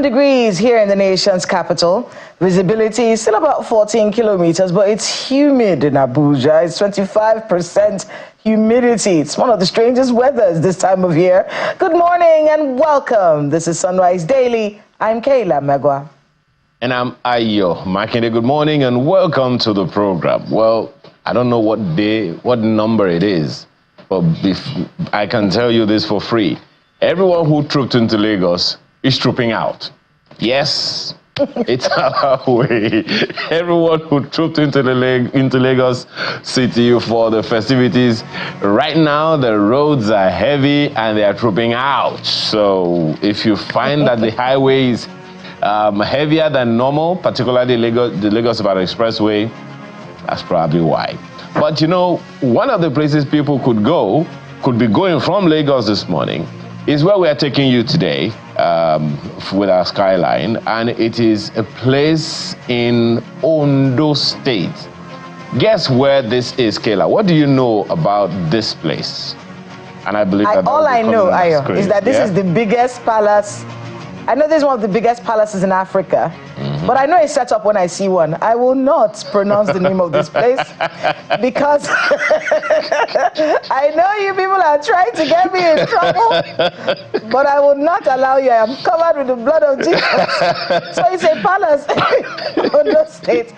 degrees here in the nation's capital. Visibility is still about 14 kilometers, but it's humid in Abuja. It's 25% humidity. It's one of the strangest weathers this time of year. Good morning and welcome. This is Sunrise Daily. I'm Kayla Megwa. And I'm Ayo Makinde. Good morning and welcome to the program. Well, I don't know what day, what number it is, but I can tell you this for free. Everyone who trooped into Lagos is trooping out. Yes, it's our way. Everyone who trooped into Lagos City for the festivities, right now the roads are heavy and they are trooping out. So if you find that the highway is heavier than normal, particularly the Lagos-Ibadan Expressway, that's probably why. But you know, one of the places people could be going from Lagos this morning, is where we are taking you today with our skyline, and it is a place in Ondo State. Guess where this is, Kayla? What do you know about this place? And I believe that all I know, Ayo, is that this is the biggest palace. I know this is one of the biggest palaces in Africa, but I know it's set up when I see one. I will not pronounce the name of this place because I know you people are trying to get me in trouble, but I will not allow you. I am covered with the blood of Jesus. So it's a palace in Ondo State.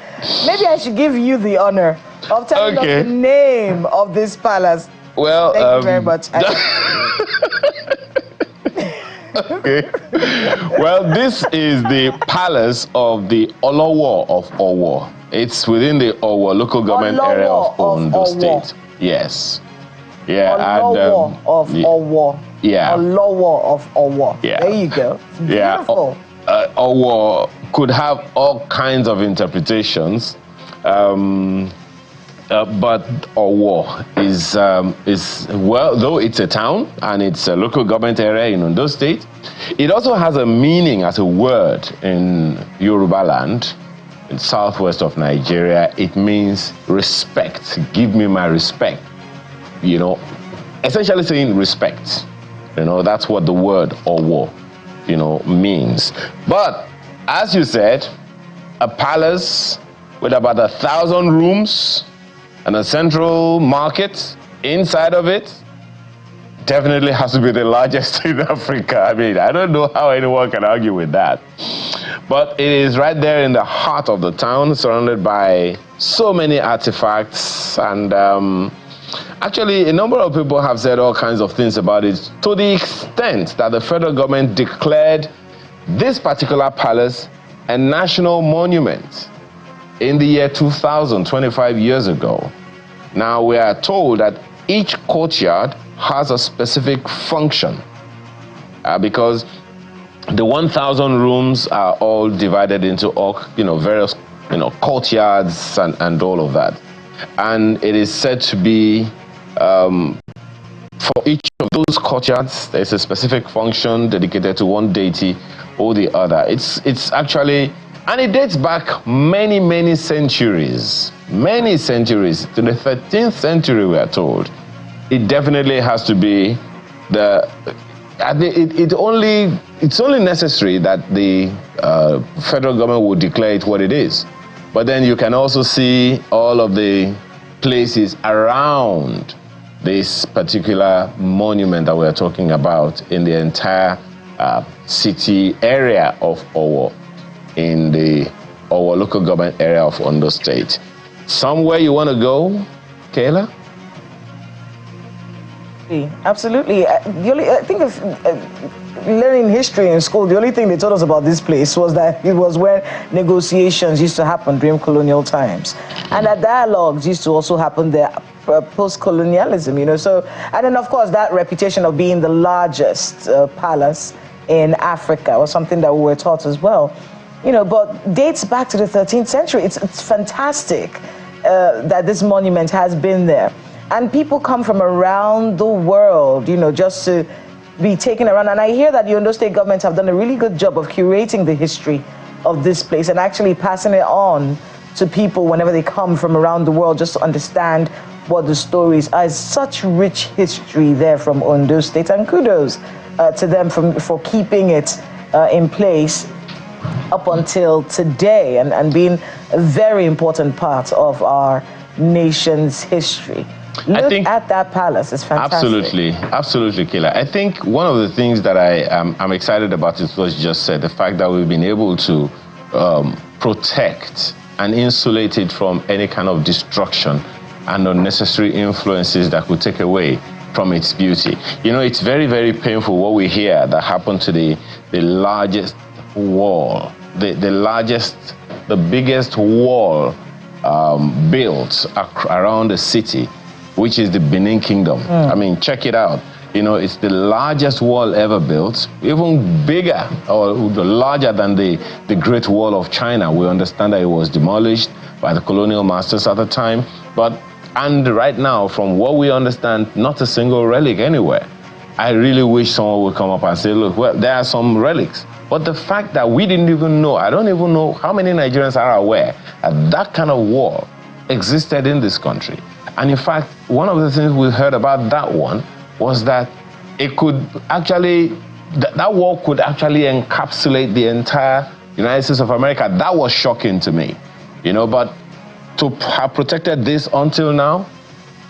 Maybe I should give you the honor of telling us the name of this palace. Well, thank you very much. Okay. Well, this is the palace of the Olowo of Owo. It's within the Owo local government area of Ondo State. Yes. Yeah. Olowo of Owo. Yeah. Olowo of Owo. Yeah. There you go. It's beautiful. Yeah. Owo could have all kinds of interpretations. But Owo is well, though it's a town and it's a local government area in Ondo State, it also has a meaning as a word in Yoruba land, in southwest of Nigeria. It means respect. Give me my respect. You know, essentially saying respect. You know, that's what the word Owo, you know, means. But as you said, a palace with about 1,000 rooms and a central market inside of it definitely has to be the largest in Africa. I mean, I don't know how anyone can argue with that. But it is right there in the heart of the town, surrounded by so many artifacts. And actually, a number of people have said all kinds of things about it, to the extent that the federal government declared this particular palace a national monument in the year 2000, 25 years ago. Now we are told that each courtyard has a specific function because the 1,000 rooms are all divided into all, various, courtyards and all of that. And it is said to be for each of those courtyards, there's a specific function dedicated to one deity or the other. It's actually, and it dates back many, many centuries, to the 13th century, we are told. It definitely has to be it's only necessary that the federal government would declare it what it is. But then you can also see all of the places around this particular monument that we're talking about in the entire city area of Owo, in the Owo local government area of Ondo State. Somewhere you want to go, Kayla? Absolutely. I think of learning history in school, the only thing they told us about this place was that it was where negotiations used to happen during colonial times. And that dialogues used to also happen there post-colonialism, So, and then of course that reputation of being the largest palace in Africa was something that we were taught as well. But dates back to the 13th century. It's fantastic that this monument has been there. And people come from around the world, just to be taken around. And I hear that the Ondo State government have done a really good job of curating the history of this place and actually passing it on to people whenever they come from around the world, just to understand what the stories are. Such rich history there from Ondo State, and kudos to them for keeping it in place up until today and being a very important part of our nation's history. Look at that palace. It's fantastic. Absolutely, Kayla. I think one of the things that I'm excited about is what you just said, the fact that we've been able to protect and insulate it from any kind of destruction and unnecessary influences that could take away from its beauty. You know, it's very, very painful what we hear that happened to the largest wall, the biggest wall built around the city, which is the Benin Kingdom. I mean, check it out. You know, it's the largest wall ever built, even bigger or larger than the Great Wall of China. We understand that it was demolished by the colonial masters at the time, and right now, from what we understand, not a single relic anywhere. I really wish someone would come up and say, look, well, there are some relics. But the fact that we didn't even know, I don't even know how many Nigerians are aware that that kind of wall existed in this country. And in fact, one of the things we heard about that one was that it could actually, that wall could actually encapsulate the entire United States of America. That was shocking to me, you know, but to have protected this until now,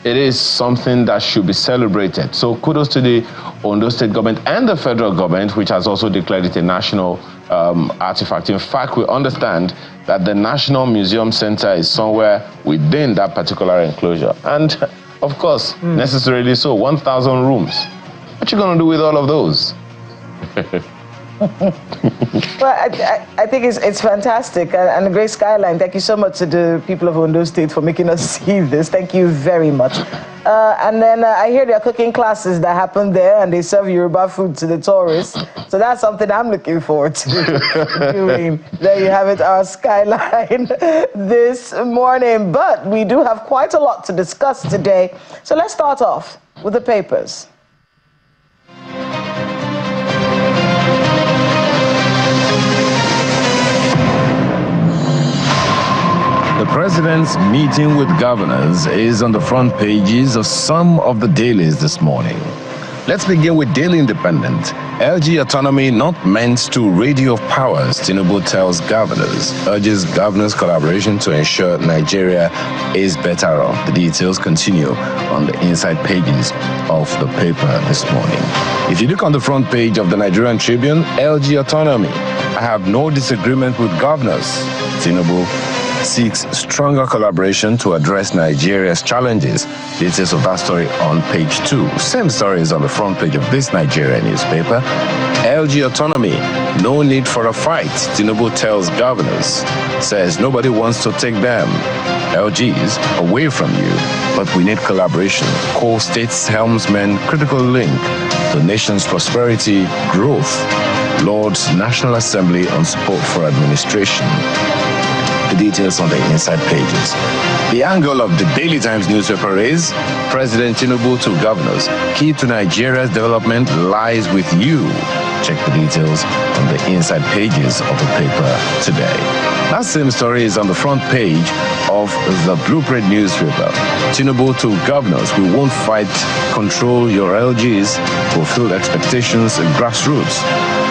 it is something that should be celebrated. So kudos to the Ondo State government and the federal government, which has also declared it a national artifact. In fact, we understand that the National Museum Center is somewhere within that particular enclosure. And of course, necessarily so, 1,000 rooms. What you gonna do with all of those? Well, I think it's fantastic and a great skyline. Thank you so much to the people of Ondo State for making us see this. Thank you very much. And then I hear there are cooking classes that happen there and they serve Yoruba food to the tourists. So that's something I'm looking forward to doing. There you have it, our skyline this morning. But we do have quite a lot to discuss today. So let's start off with the papers. The president's meeting with governors is on the front pages of some of the dailies this morning. Let's begin with Daily Independent. LG autonomy not meant to radio powers, Tinubu tells governors, urges governors' collaboration to ensure Nigeria is better off. The details continue on the inside pages of the paper this morning. If you look on the front page of the Nigerian Tribune, LG autonomy, I have no disagreement with governors. Tinubu seeks stronger collaboration to address Nigeria's challenges. Details of that story on page 2. Same story is on the front page of this Nigerian newspaper. LG autonomy, no need for a fight, Tinubu tells governors. Says nobody wants to take them, LGs, away from you, but we need collaboration. Core states helmsman, critical link, the nation's prosperity, growth. Lord's National Assembly on support for administration. The details on the inside pages. The angle of the Daily Times newspaper is President Tinubu to governors. Key to Nigeria's development lies with you. Check the details on the inside pages of the paper today. That same story is on the front page of the Blueprint newspaper. Tinubu to governors, we won't fight, control your LGs, fulfill expectations and grassroots.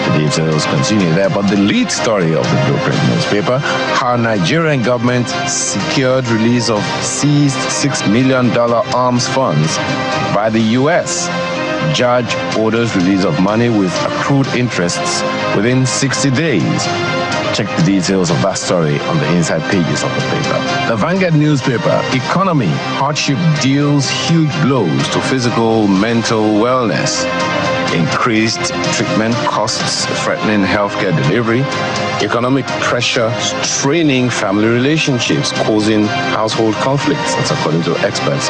The details continue there, but the lead story of the Blueprint newspaper, how Nigerian government secured release of seized $6 million arms funds by the U.S. Judge orders release of money with accrued interests within 60 days. Check the details of that story on the inside pages of the paper. The Vanguard newspaper, economy, hardship deals huge blows to physical, mental wellness. Increased treatment costs threatening healthcare delivery. Economic pressure straining family relationships, causing household conflicts. That's according to experts.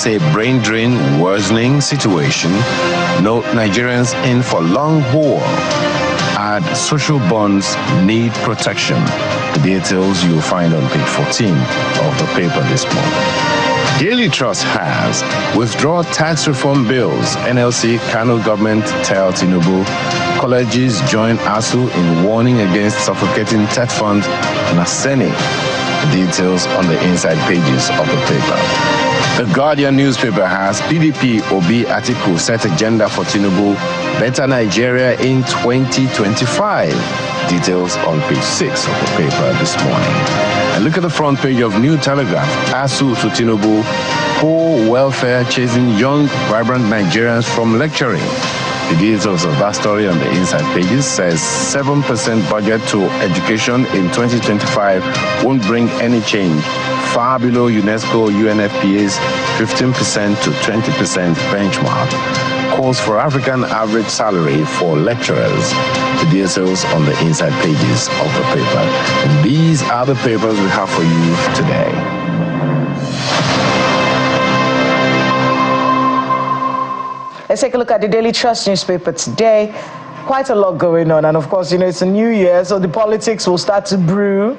Say brain drain worsening situation. Note Nigerians in for long haul. Add social bonds need protection. The details you'll find on page 14 of the paper this morning. Daily Trust has withdraw tax reform bills. NLC Kano government tell Tinubu. Colleges join ASU in warning against suffocating tech fund Naseni. The details on the inside pages of the paper. The Guardian newspaper has PDP Obi Atiku set agenda for Tinubu. Better Nigeria in 2025. Details on page 6 of the paper this morning. And look at the front page of New Telegraph. ASU to Tinubu, poor welfare chasing young, vibrant Nigerians from lecturing. The details of that story on the inside pages says 7% budget to education in 2025 won't bring any change, far below UNESCO UNFPA's 15% to 20% benchmark. Calls for African average salary for lecturers. The details on the inside pages of the paper. And these are the papers we have for you today. Let's take a look at the Daily Trust newspaper today. Quite a lot going on, and of course, it's a new year, so the politics will start to brew,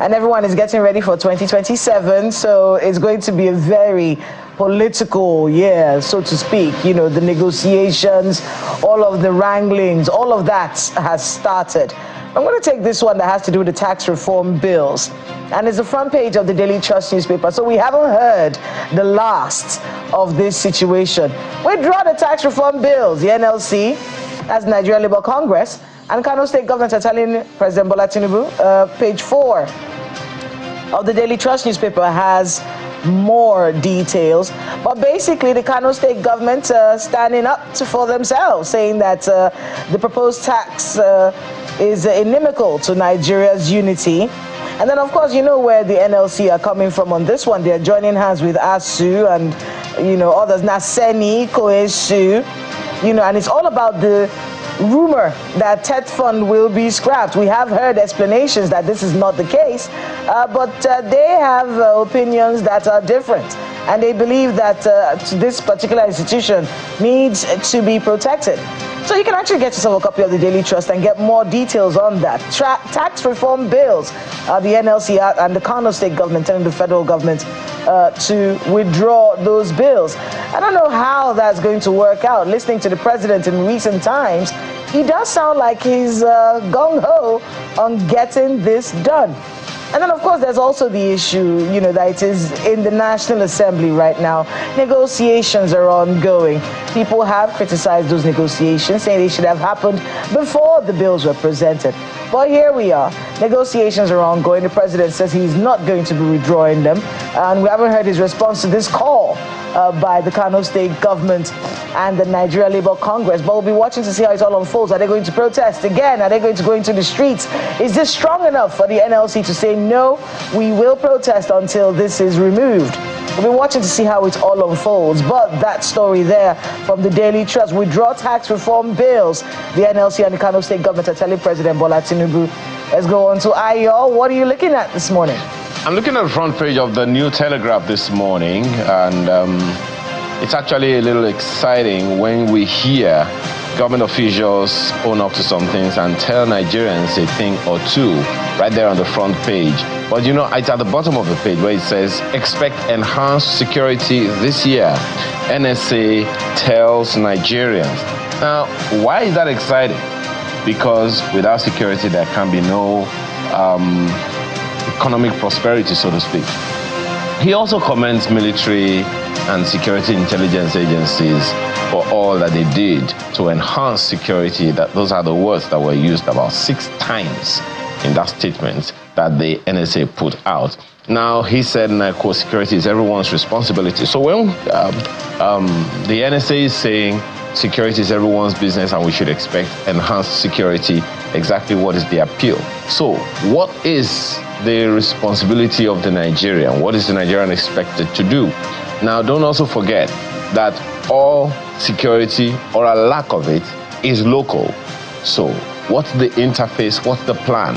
and everyone is getting ready for 2027, so it's going to be a very political year, so to speak. The negotiations, all of the wranglings, all of that has started. I'm going to take this one that has to do with the tax reform bills. And it's the front page of the Daily Trust newspaper. So we haven't heard the last of this situation. Withdraw the tax reform bills. The NLC, as Nigeria Labour Congress, and Kano State government are telling President Bola Tinubu. Page 4 of the Daily Trust newspaper has more details. But basically, the Kano State government standing up for themselves, saying that the proposed tax is inimical to Nigeria's unity. And then, of course, where the NLC are coming from on this one. They're joining hands with ASU and, others, Naseni, Koesu, and it's all about the rumor that TET fund will be scrapped. We have heard explanations that this is not the case, but they have opinions that are different. And they believe that this particular institution needs to be protected. So you can actually get yourself a copy of the Daily Trust and get more details on that. Tax reform bills, the NLC and the Kano State government telling the federal government to withdraw those bills. I don't know how that's going to work out. Listening to the president in recent times, he does sound like he's gung-ho on getting this done. And then, of course, there's also the issue, that it is in the National Assembly right now. Negotiations are ongoing. People have criticized those negotiations, saying they should have happened before the bills were presented. But here we are. Negotiations are ongoing. The president says he's not going to be withdrawing them. And we haven't heard his response to this call by the Kano State government and the Nigeria Labour Congress. But we'll be watching to see how it all unfolds. Are they going to protest again? Are they going to go into the streets? Is this strong enough for the NLC to say, no, we will protest until this is removed? We'll be watching to see how it all unfolds. But that story there from the Daily Trust, withdraw tax reform bills. The NLC and the Kano State government are telling President Bola Tinubu. Let's go on to Ayo. What are you looking at this morning? I'm looking at the front page of the New Telegraph this morning, and it's actually a little exciting when we hear government officials own up to some things and tell Nigerians a thing or two right there on the front page. But it's at the bottom of the page where it says, expect enhanced security this year. NSA tells Nigerians. Now, why is that exciting? Because without security, there can be no economic prosperity, so to speak. He also commends military and security intelligence agencies for all that they did to enhance security. Those are the words that were used about 6 times in that statement that the NSA put out. Now, he said, and I quote, security is everyone's responsibility. So when the NSA is saying security is everyone's business and we should expect enhanced security, exactly what is the appeal? So what is the responsibility of the Nigerian? What is the Nigerian expected to do? Now, don't also forget that all security or a lack of it is local. So what's the interface? What's the plan?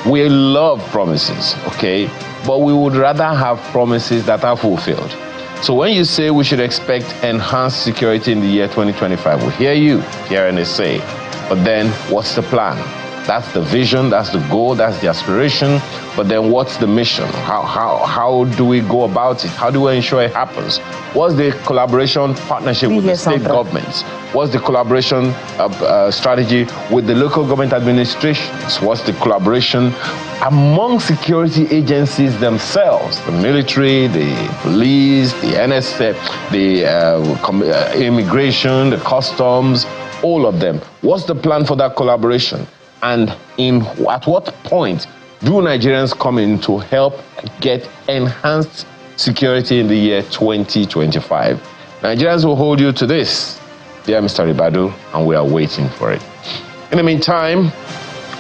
We love promises, okay? But we would rather have promises that are fulfilled. So when you say we should expect enhanced security in the year 2025, we hear you, hear NSA. But then what's the plan? That's the vision, that's the goal, that's the aspiration. But then what's the mission? How do we go about it? How do we ensure it happens? What's the collaboration partnership with the state governments? What's the collaboration strategy with the local government administrations? What's the collaboration among security agencies themselves? The military, the police, the NSA, the immigration, the customs, all of them. What's the plan for that collaboration? And at what point do Nigerians come in to help get enhanced security in the year 2025? Nigerians will hold you to this, dear Mr. Ribadu, and we are waiting for it. In the meantime,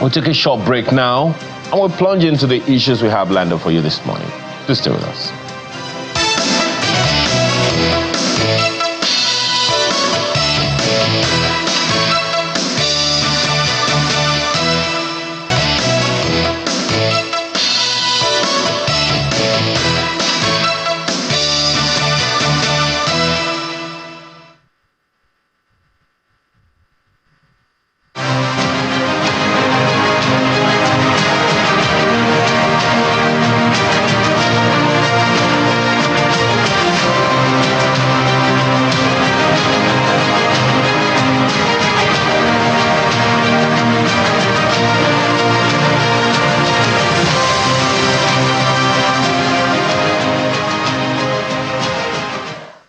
we'll take a short break now, and we'll plunge into the issues we have lined up for you this morning. Do stay with us.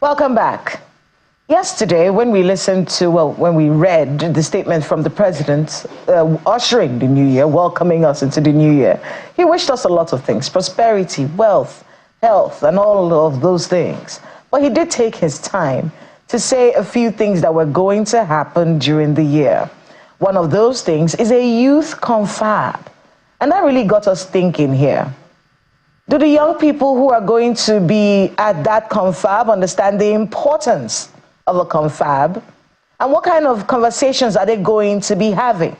Welcome back. Yesterday, when we read the statement from the president ushering the new year, welcoming us into the new year, he wished us a lot of things: prosperity, wealth, health, and all of those things. But he did take his time to say a few things that were going to happen during the year. One of those things is a youth confab. And that really got us thinking here. Do the young people who are going to be at that confab understand the importance of a confab? And what kind of conversations are they going to be having?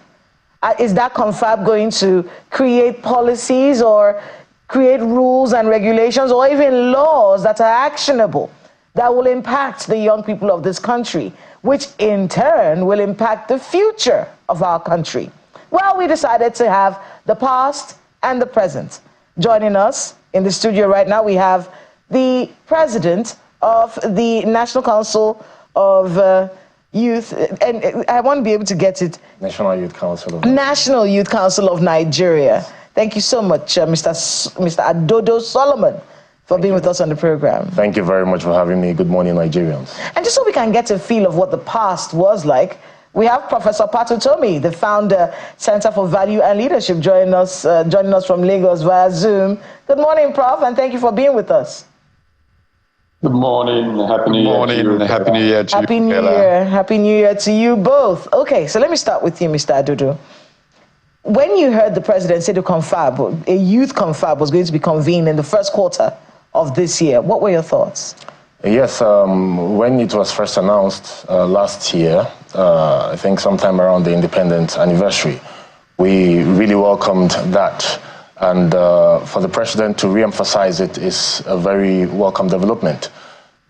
Is that confab going to create policies or create rules and regulations or even laws that are actionable that will impact the young people of this country, which in turn will impact the future of our country? Well, we decided to have the past and the present. Joining us in the studio right now, we have the president of the National Council of Youth, and I want to be able to get it. National Youth Council of Nigeria. Thank you so much, Mr. Adodo Solomon, for being with us on the program. Thank you very much for having me. Good morning, Nigerians. And just so we can get a feel of what the past was like, we have Professor Utomi, the founder, Center for Value and Leadership, joining us from Lagos via Zoom. Good morning, Prof, and thank you for being with us. Good morning. Happy New Year to you. Happy New Year to you. Happy New Year. Happy New Year to you both. Okay, so let me start with you, Mr. Adodo. When you heard the president say the confab, a youth confab was going to be convened in the first quarter of this year, what were your thoughts? Yes, when it was first announced last year, I think sometime around the independence anniversary, we really welcomed that. And for the president to re-emphasize it is a very welcome development.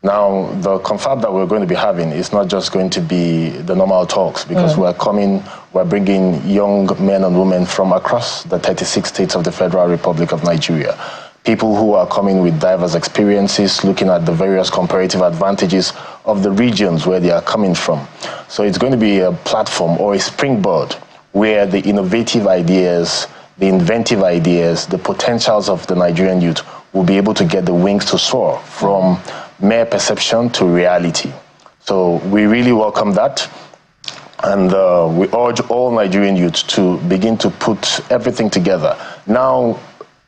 Now, the confab that we're going to be having is not just going to be the normal talks, because we're bringing young men and women from across the 36 states of the Federal Republic of Nigeria. People who are coming with diverse experiences, looking at the various comparative advantages of the regions where they are coming from. So it's going to be a platform or a springboard where the innovative ideas, the inventive ideas, the potentials of the Nigerian youth will be able to get the wings to soar from mere perception to reality. So we really welcome that. And we urge all Nigerian youth to begin to put everything together. Now,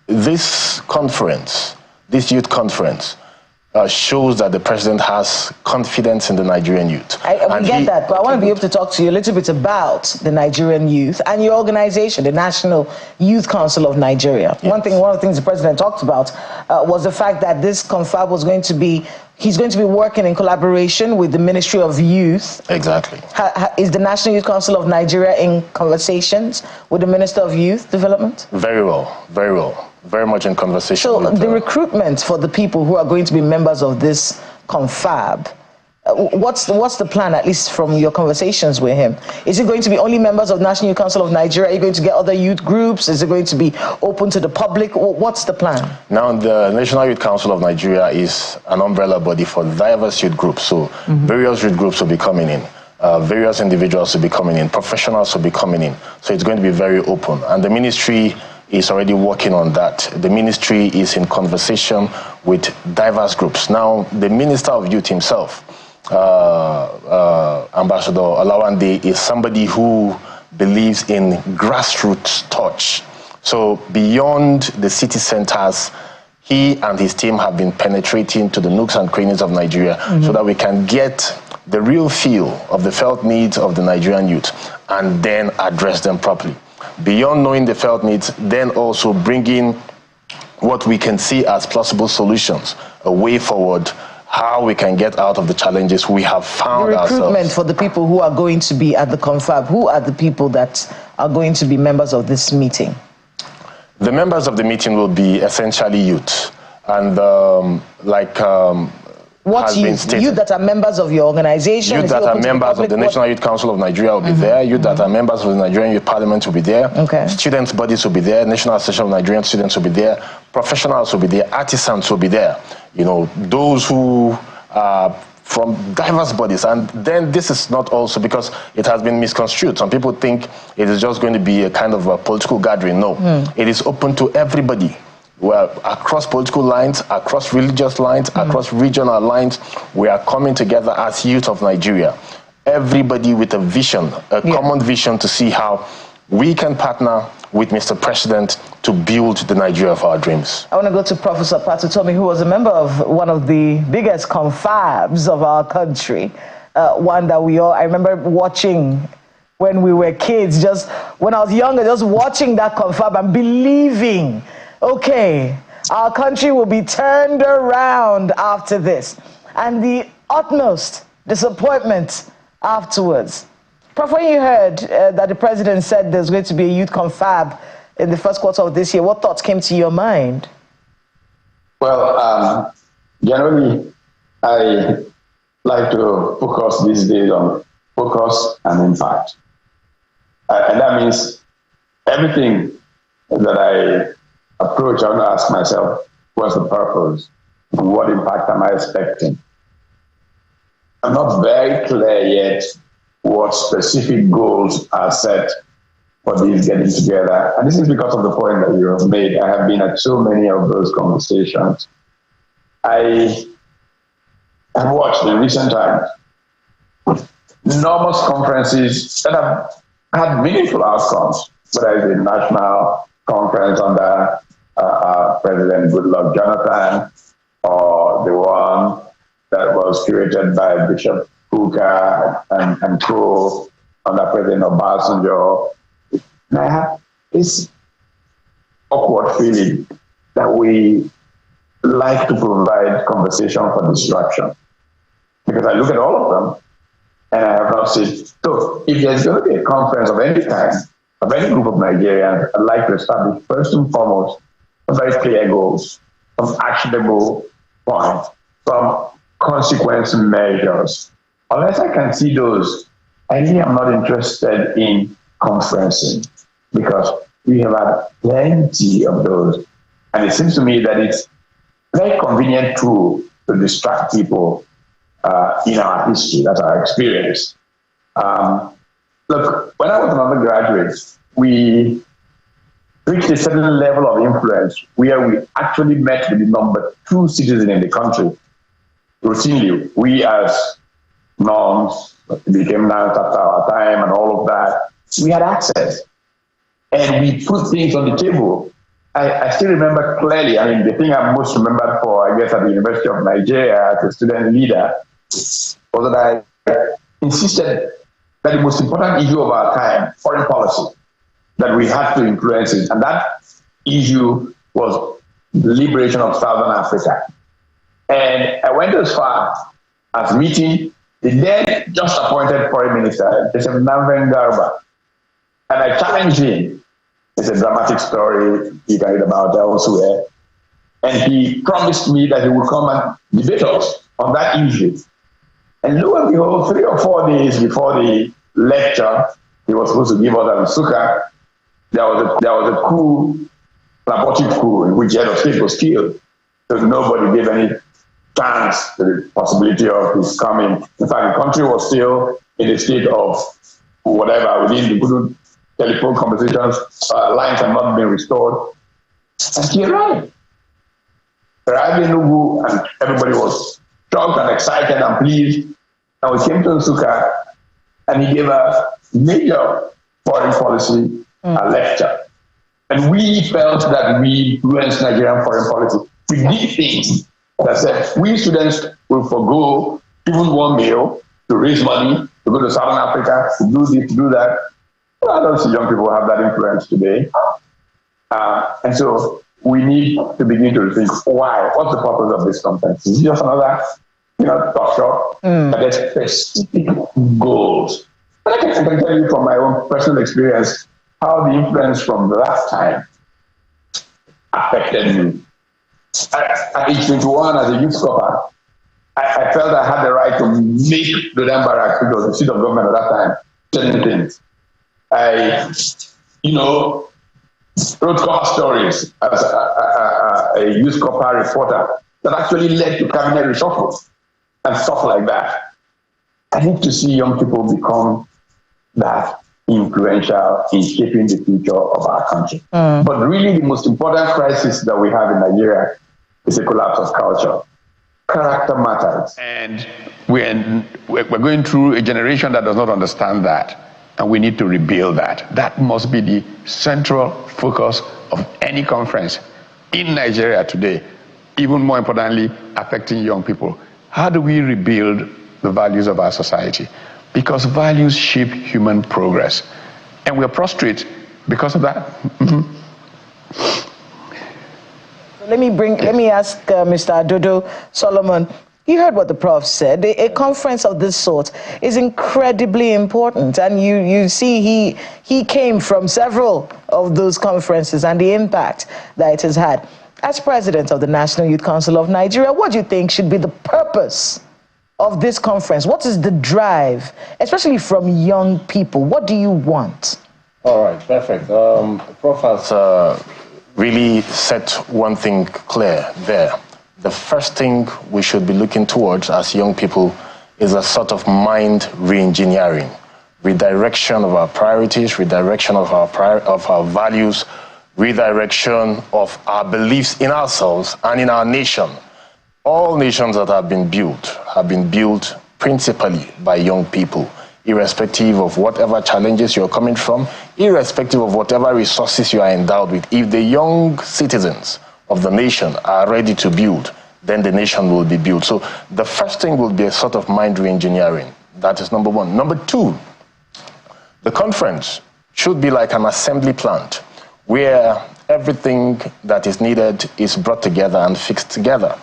this conference, this youth conference, shows that the president has confidence in the Nigerian youth. We get that, but I want to be able to talk to you a little bit about the Nigerian youth and your organization, the National Youth Council of Nigeria. Yes. One of the things the president talked about was the fact that this confab was going to be, he's going to be working in collaboration with the Ministry of Youth. Exactly. Is the National Youth Council of Nigeria in conversations with the Minister of Youth Development? Very well, very well. Very much in conversation. So with, the recruitment for the people who are going to be members of this confab, what's the plan, at least from your conversations with him? Is it going to be only members of National Youth Council of Nigeria? Are you going to get other youth groups? Is it going to be open to the public? What's the plan? Now, the National Youth Council of Nigeria is an umbrella body for diverse youth groups. So various youth groups will be coming in. Various individuals will be coming in. Professionals will be coming in. So it's going to be very open. And the ministry is already working on that. The ministry is in conversation with diverse groups. Now, the Minister of Youth himself, Ambassador Olawande, is somebody who believes in grassroots touch. So beyond the city centers, he and his team have been penetrating to the nooks and crannies of Nigeria so that we can get the real feel of the felt needs of the Nigerian youth and then address them properly. Beyond knowing the felt needs, then also bringing what we can see as plausible solutions, a way forward, how we can get out of the challenges we have found ourselves. The recruitment for the people who are going to be at the confab, who are the people that are going to be members of this meeting? The members of the meeting will be essentially youth. And what youth that are members of your organization? Youth that are members of the National Youth Council of Nigeria will be there. Youth that are members of the Nigerian Youth Parliament will be there. Okay. Students' bodies will be there. National Association of Nigerian Students will be there. Professionals will be there. Artisans will be there. You know, those who are from diverse bodies. And then this is not also because it has been misconstrued. Some people think it is just going to be a kind of a political gathering. No, it is open to everybody. Well, across political lines, across religious lines, across regional lines, we are coming together as youth of Nigeria. Everybody with a vision, a common vision to see how we can partner with Mr. President to build the Nigeria of our dreams. I want to go to Professor Utomi, who was a member of one of the biggest confabs of our country. One that I remember watching when we were kids, just when I was younger, just watching that confab and believing, okay, our country will be turned around after this. And the utmost disappointment afterwards. Prof, when you heard that the president said there's going to be a youth confab in the first quarter of this year, what thoughts came to your mind? Well, generally, I like to focus these days on focus and impact. And that means everything that I approach, I want to ask myself, what's the purpose? What impact am I expecting? I'm not very clear yet what specific goals are set for these getting together. And this is because of the point that you have made. I have been at so many of those conversations. I have watched in recent times enormous conferences that have had meaningful outcomes, whether it's a national conference under President Goodluck Jonathan, or the one that was curated by Bishop Kuka and co under President Obasanjo. And I have this awkward feeling that we like to provide conversation for distraction. Because I look at all of them and I have not seen. So if there's going to be a conference of any kind, of any group of Nigerians, I'd like to establish first and foremost some very clear goals, some actionable points, some consequence measures. Unless I can see those, I really am not interested in conferencing, because we have had plenty of those. And it seems to me that it's a very convenient tool to distract people in our history, that's our experience. Look, when I was an undergraduate, we reached a certain level of influence where we actually met with the number 2 citizen in the country. Routinely, we as norms became nouns after our time and all of that, we had access. And we put things on the table. I still remember clearly, I mean, the thing I'm most remembered for, I guess, at the University of Nigeria as a student leader, was that I insisted that the most important issue of our time, foreign policy, that we had to influence it. And that issue was the liberation of Southern Africa. And I went as far as meeting the then just appointed foreign minister, Joseph Garba. And I challenged him. It's a dramatic story you can read about elsewhere. And he promised me that he would come and debate us on that issue. And lo and behold, 3 or 4 days before the lecture he was supposed to give us at Nsukka, there was a coup, an abortive coup, in which the head of state was killed. So nobody gave any chance to the possibility of his coming. In fact, the country was still in a state of whatever, within the good telephone conversations, lines had not been restored. And he arrived. Arrived in Nugu, and everybody was shocked and excited and pleased. And we came to Nsukka, and he gave a major foreign policy lecture. And we felt that we influenced Nigerian foreign policy. We did things that said we students will forgo even one meal to raise money, to go to Southern Africa, to do this, to do that. Well, I don't see young people have that influence today. And so we need to begin to rethink why. What's the purpose of this conference? Is it just another talk shop? But there's specific goals. And I can tell you from my own personal experience how the influence from the last time affected me. At age 21, as a youth scoffer, I felt I had the right to make the Barracks, which was the seat of government at that time, certain things. I, wrote cover stories as a youth scoffer reporter that actually led to cabinet reshuffle and stuff like that. I need to see young people become that influential in shaping the future of our country. But really the most important crisis that we have in Nigeria is a collapse of culture. Character matters. And we're going through a generation that does not understand that. And we need to rebuild that. That must be the central focus of any conference in Nigeria today. Even more importantly, affecting young people. How do we rebuild the values of our society? Because values shape human progress. And we're prostrate because of that. Let me ask Mr. Adodo Solomon. You heard what the Prof said. A conference of this sort is incredibly important, and you see he came from several of those conferences and the impact that it has had. As president of the National Youth Council of Nigeria, what do you think should be the purpose of this conference? What is the drive, especially from young people? What do you want? All right, perfect. Prof has really set one thing clear there. The first thing we should be looking towards as young people is a sort of mind re-engineering, redirection of our priorities, redirection of our values, redirection of our beliefs in ourselves and in our nation. All nations that have been built principally by young people, irrespective of whatever challenges you're coming from, irrespective of whatever resources you are endowed with. If the young citizens of the nation are ready to build, then the nation will be built. So the first thing will be a sort of mind re-engineering. That is number one. Number two, the conference should be like an assembly plant where everything that is needed is brought together and fixed together.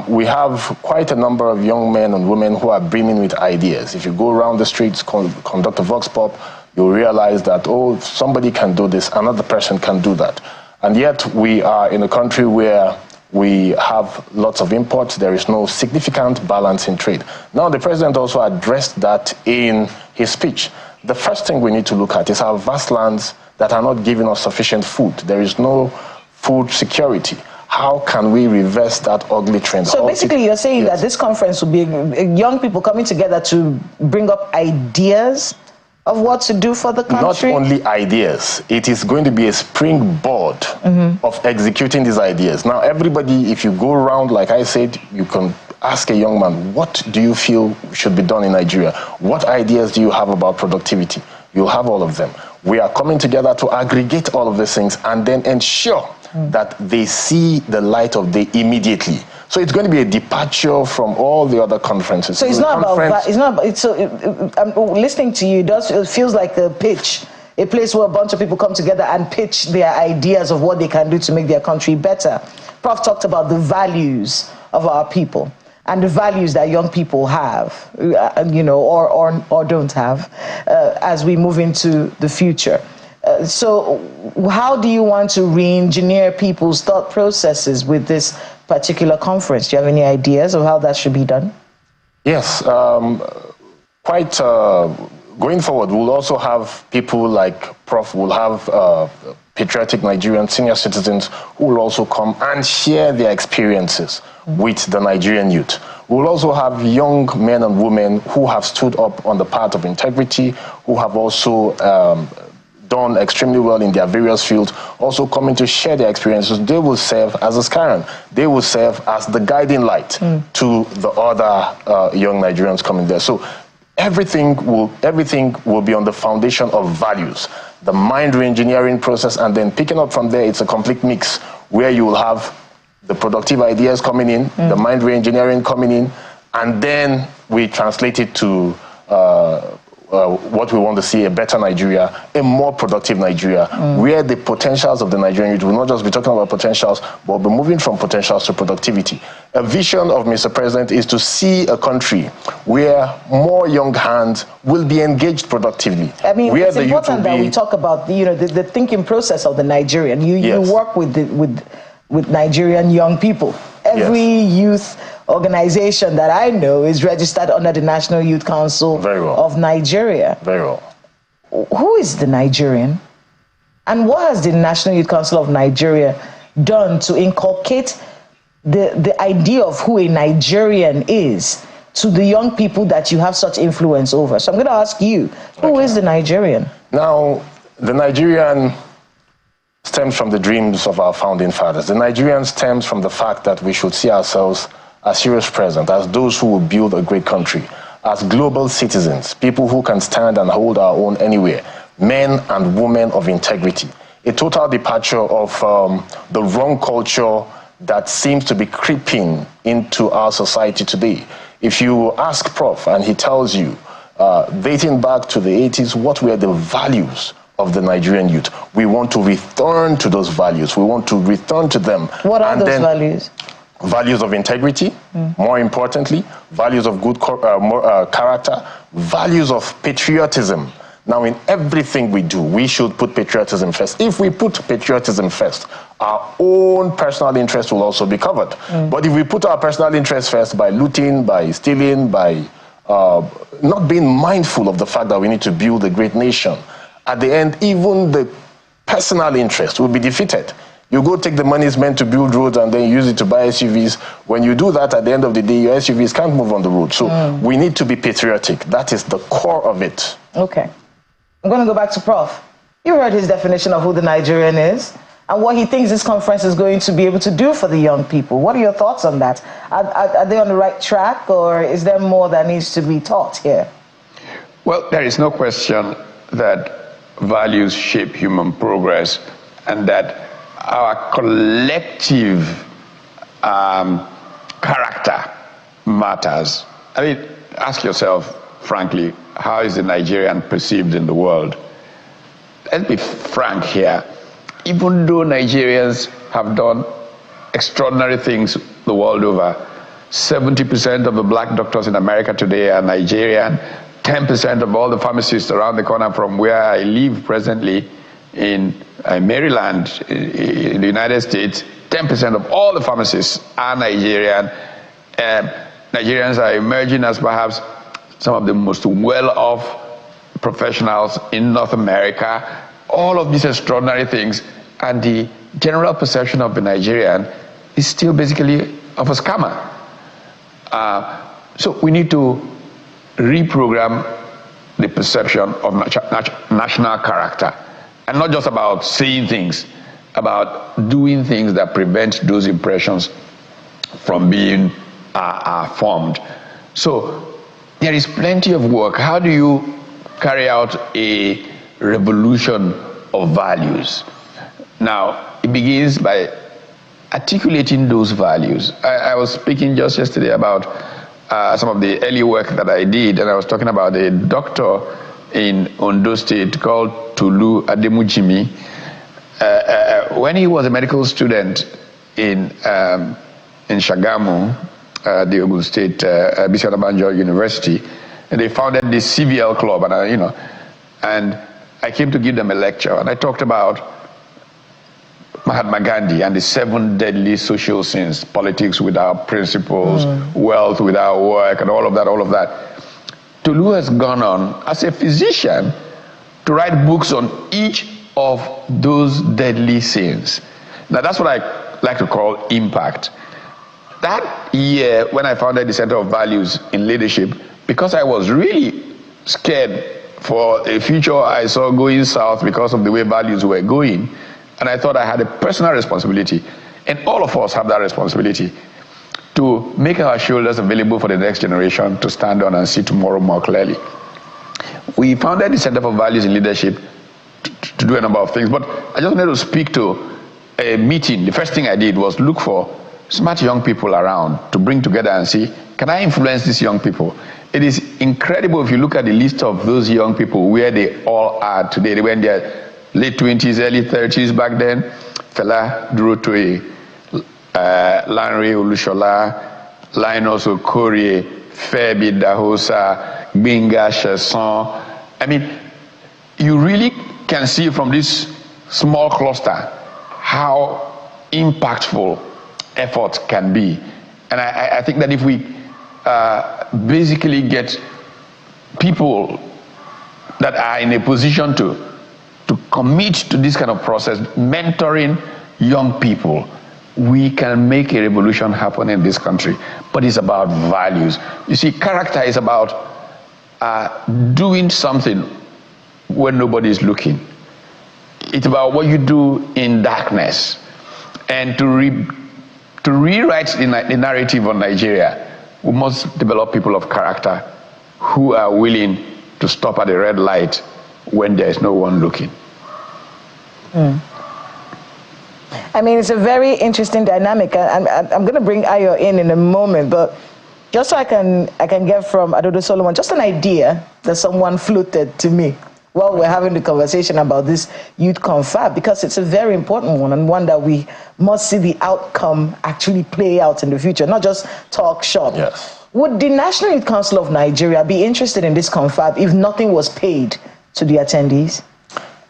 We have quite a number of young men and women who are brimming with ideas. If you go around the streets, conduct a vox pop, you'll realize that, oh, somebody can do this, another person can do that. And yet we are in a country where we have lots of imports. There is no significant balance in trade. Now, the president also addressed that in his speech. The first thing we need to look at is our vast lands that are not giving us sufficient food. There is no food security. How can we reverse that ugly trend? So basically you're saying that this conference will be young people coming together to bring up ideas of what to do for the country? Not only ideas, it is going to be a springboard of executing these ideas. Now, everybody, if you go around, like I said, you can ask a young man, what do you feel should be done in Nigeria? What ideas do you have about productivity? You'll have all of them. We are coming together to aggregate all of these things and then ensure that they see the light of day immediately. So it's going to be a departure from all the other conferences. So it's not about that. It's not about, I'm listening to you. It feels like a pitch, a place where a bunch of people come together and pitch their ideas of what they can do to make their country better. Prof talked about the values of our people and the values that young people have, or don't have, as we move into the future. So how do you want to re-engineer people's thought processes with this particular conference? Do you have any ideas of how that should be done? Yes, going forward, we'll also have people like Prof, we'll have patriotic Nigerian senior citizens who will also come and share their experiences with the Nigerian youth. We'll also have young men and women who have stood up on the path of integrity, who have also done extremely well in their various fields, also coming to share their experiences. They will serve as a skyline. They will serve as the guiding light to the other young Nigerians coming there. So everything will be on the foundation of values, the mind re-engineering process, and then picking up from there, it's a complete mix where you will have the productive ideas coming in, the mind re-engineering coming in, and then we translate it to what we want to see, a better Nigeria, a more productive Nigeria, where the potentials of the Nigerian youth will not just be talking about potentials, but be moving from potentials to productivity. A vision of Mr. President is to see a country where more young hands will be engaged productively. I mean, where it's important that we talk about the thinking process of the Nigerian. You work with Nigerian young people. Every youth organization that I know is registered under the National Youth Council of Nigeria. Very well. Who is the Nigerian? And what has the National Youth Council of Nigeria done to inculcate the idea of who a Nigerian is to the young people that you have such influence over? So I'm going to ask you, who is the Nigerian? Now, the Nigerian stems from the dreams of our founding fathers. The Nigerian stems from the fact that we should see ourselves as serious present, as those who will build a great country, as global citizens, people who can stand and hold our own anywhere, men and women of integrity. A total departure of the wrong culture that seems to be creeping into our society today. If you ask Prof, and he tells you, dating back to the 80s, what were the values of the Nigerian youth? We want to return to those values. We want to return to them. What are those values? Values of integrity, more importantly, values of good character, values of patriotism. Now, in everything we do, we should put patriotism first. If we put patriotism first, our own personal interest will also be covered. But if we put our personal interest first by looting, by stealing, by not being mindful of the fact that we need to build a great nation, at the end, even the personal interest will be defeated. You go take the money is meant to build roads and then use it to buy SUVs. When you do that, at the end of the day, your SUVs can't move on the road. So we need to be patriotic. That is the core of it. Okay. I'm going to go back to Prof. You heard his definition of who the Nigerian is and what he thinks this conference is going to be able to do for the young people. What are your thoughts on that? Are they on the right track, or is there more that needs to be taught here? Well, there is no question that values shape human progress and that our collective character matters. I mean, ask yourself, frankly, how is the Nigerian perceived in the world? Let's be frank here. Even though Nigerians have done extraordinary things the world over, 70% of the black doctors in America today are Nigerian. 10% of all the pharmacists around the corner from where I live presently in Maryland, in the United States, 10% of all the pharmacists are Nigerian. Nigerians are emerging as perhaps some of the most well-off professionals in North America. All of these extraordinary things, and the general perception of the Nigerian is still basically of a scammer. So we need to reprogram the perception of national character. And not just about saying things, about doing things that prevent those impressions from being formed. So there is plenty of work. How do you carry out a revolution of values? Now, it begins by articulating those values. I was speaking just yesterday about some of the early work that I did, and I was talking about a doctor in Ondo State called Tolu Ademujimi. When he was a medical student in Shagamu, the Ogun State Bisi Onabanjo University, and they founded this CVL club, and I came to give them a lecture, and I talked about Mahatma Gandhi and the 7 deadly social sins: politics without principles, wealth without work, and all of that. Tolu has gone on as a physician to write books on each of those deadly sins. Now that's what I like to call impact. That year, when I founded the Center of Values in Leadership, because I was really scared for a future I saw going south because of the way values were going, and I thought I had a personal responsibility, and all of us have that responsibility, to make our shoulders available for the next generation to stand on and see tomorrow more clearly. We founded the Center for Values in Leadership to do a number of things, but I just wanted to speak to a meeting. The first thing I did was look for smart young people around to bring together and see, can I influence these young people? It is incredible if you look at the list of those young people, where they all are today. They were in their late 20s, early 30s back then. Fela Durotoye, Lanre Olushola, Linus Okorie, Febi Dahosa, Gbenga Sheson. I mean, you really can see from this small cluster how impactful effort can be. And I think that if we basically get people that are in a position to commit to this kind of process, mentoring young people, we can make a revolution happen in this country. But it's about values. You see, character is about doing something when nobody is looking. It's about what you do in darkness. And to rewrite the narrative on Nigeria, we must develop people of character who are willing to stop at the red light when there is no one looking. I mean, it's a very interesting dynamic. I'm going to bring Ayo in a moment, but just so I can get from Adodo Solomon just an idea that someone floated to me while we're having the conversation about this youth confab, because it's a very important one and one that we must see the outcome actually play out in the future, not just talk shop. Yes. Would the National Youth Council of Nigeria be interested in this confab if nothing was paid to the attendees?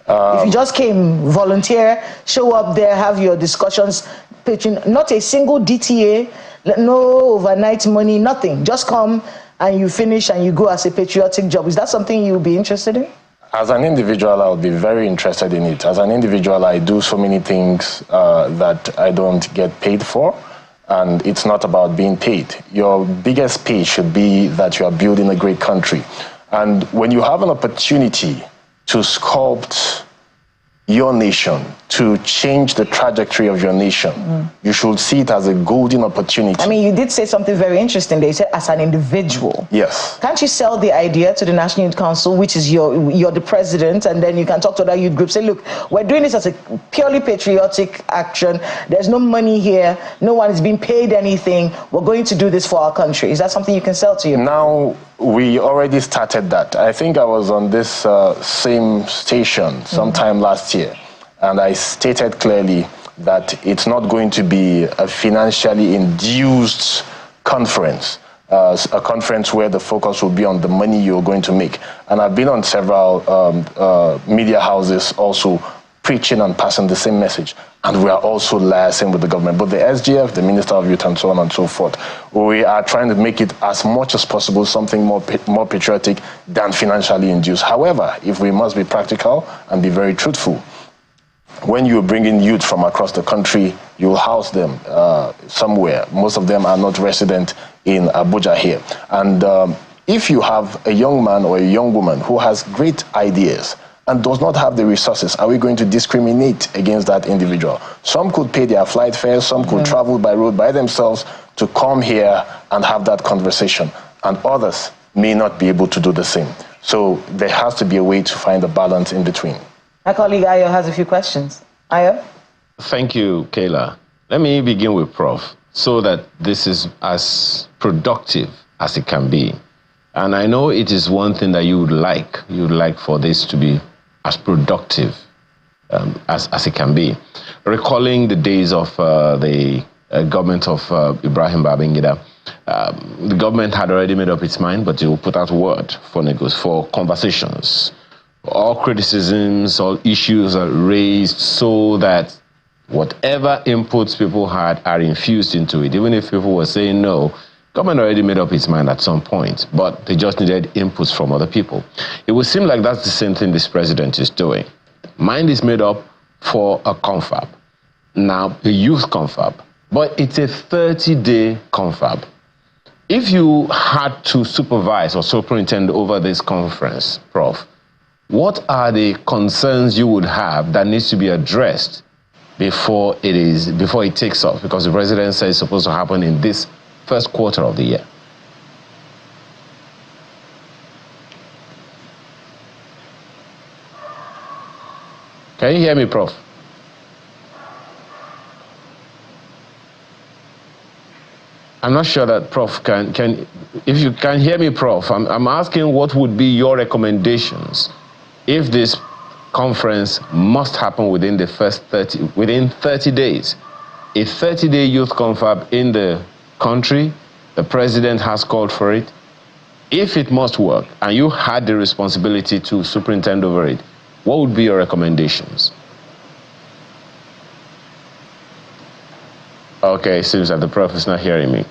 If you just came, volunteer, show up there, have your discussions, pitching, not a single DTA, no overnight money, nothing. Just come and you finish and you go as a patriotic job. Is that something you would be interested in? As an individual, I would be very interested in it. As an individual, I do so many things that I don't get paid for, and it's not about being paid. Your biggest pay should be that you are building a great country. And when you have an opportunity to sculpt your nation, to change the trajectory of your nation, you should see it as a golden opportunity. I mean, you did say something very interesting. They said as an individual. Yes. Can't you sell the idea to the National Youth Council, which is you're the president, and then you can talk to other youth groups, say, look, we're doing this as a purely patriotic action. There's no money here. No one is being paid anything. We're going to do this for our country. Is that something you can sell to you? Now, we already started that. I think I was on this same station sometime last year, and I stated clearly that it's not going to be a financially induced conference, a conference where the focus will be on the money you're going to make. And I've been on several media houses also preaching and passing the same message. And we are also liaising with the government, both the SGF, the Minister of Youth, and so on and so forth. We are trying to make it as much as possible something more patriotic than financially induced. However, if we must be practical and be very truthful, when you bring in youth from across the country, you'll house them somewhere. Most of them are not resident in Abuja here. And if you have a young man or a young woman who has great ideas and does not have the resources, are we going to discriminate against that individual? Some could pay their flight fares, some could travel by road by themselves to come here and have that conversation, and others may not be able to do the same. So there has to be a way to find a balance in between. My colleague Ayo has a few questions. Ayo? Thank you, Kayla. Let me begin with Prof, so that this is as productive as it can be. And I know it is one thing that you would like for this to be as productive as it can be. Recalling the days of the government of Ibrahim Babangida, the government had already made up its mind, but it will put out word for conversations. All criticisms, all issues are raised so that whatever inputs people had are infused into it. Even if people were saying no, government already made up its mind at some point, but they just needed inputs from other people. It would seem like that's the same thing this president is doing. Mind is made up for a confab, now a youth confab, but it's a 30-day confab. If you had to supervise or superintend over this conference, Prof, what are the concerns you would have that needs to be addressed before it takes off? Because the president says it's supposed to happen in this first quarter of the year? Can you hear me, Prof? I'm not sure that Prof can if you can hear me, Prof, I'm asking what would be your recommendations if this conference must happen within the within 30 days. A 30-day youth confab in the country, the president has called for it. If it must work and you had the responsibility to superintend over it, what would be your recommendations? Okay, it seems that the Prof is not hearing me.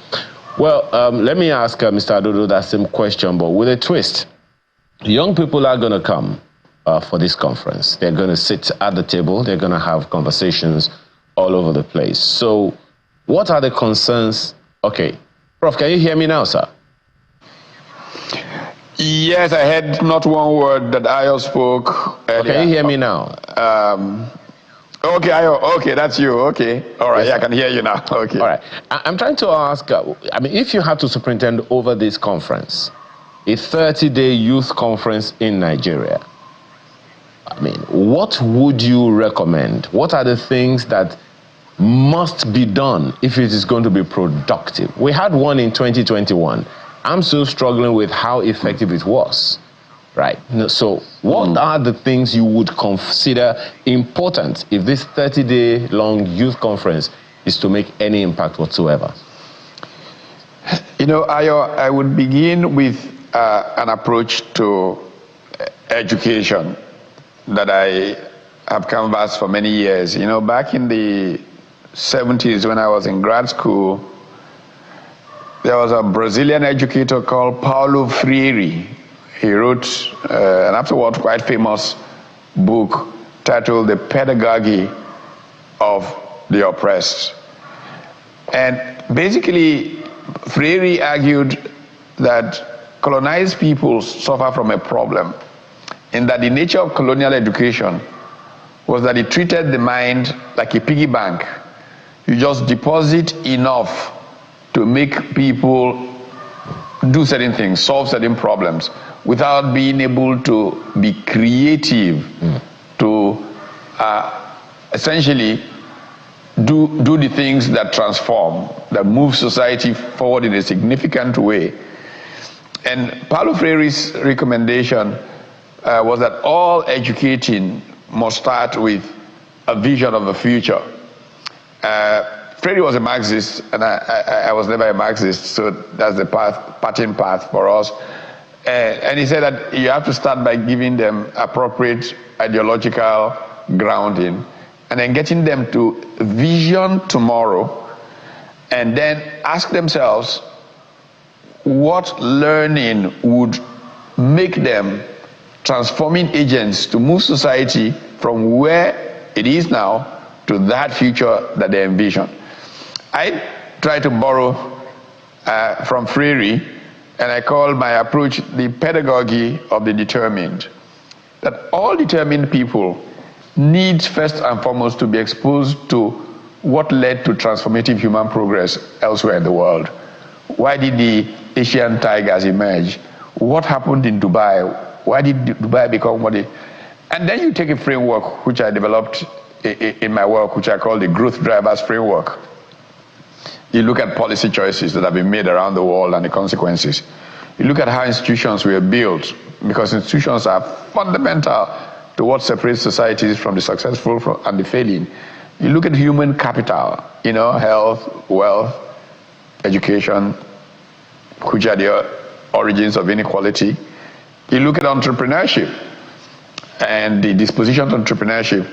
Well, let me ask Mr. Adodo that same question, but with a twist. Young people are going to come for this conference. They're going to sit at the table. They're going to have conversations all over the place. So what are the concerns? Okay, Prof, can you hear me now, sir? Yes, I heard not one word that Ayo spoke earlier. Can you hear me now? Okay, Ayo, okay, that's you, okay. All right, yes, yeah, I can hear you now, okay. All right, I'm trying to ask, I mean, if you had to superintend over this conference, a 30-day youth conference in Nigeria, I mean, what would you recommend? What are the things that must be done if it is going to be productive? We had one in 2021. I'm still struggling with how effective it was, right? So what are the things you would consider important if this 30-day long youth conference is to make any impact whatsoever? You know, I would begin with an approach to education that I have canvassed for many years. You know, back in the 70s when I was in grad school, there was a Brazilian educator called Paulo Freire. He wrote an afterward quite famous book titled The Pedagogy of the Oppressed. And basically, Freire argued that colonized peoples suffer from a problem, in that the nature of colonial education was that it treated the mind like a piggy bank. You just deposit enough to make people do certain things, solve certain problems, without being able to be creative, to essentially do the things that transform, that move society forward in a significant way. And Paulo Freire's recommendation was that all educating must start with a vision of the future. Freire was a Marxist, and I was never a Marxist, so that's the parting path for us. And he said that you have to start by giving them appropriate ideological grounding, and then getting them to vision tomorrow, and then ask themselves what learning would make them transforming agents to move society from where it is now to that future that they envision. I try to borrow from Freire, and I call my approach the pedagogy of the determined. That all determined people need first and foremost to be exposed to what led to transformative human progress elsewhere in the world. Why did the Asian tigers emerge? What happened in Dubai? Why did Dubai become what it? And then you take a framework which I developed in my work, which I call the growth drivers framework. You look at policy choices that have been made around the world and the consequences. You look at how institutions were built, because institutions are fundamental to what separates societies from the successful and the failing. You look at human capital, you know, health, wealth, education, which are the origins of inequality. You look at entrepreneurship and the disposition to entrepreneurship.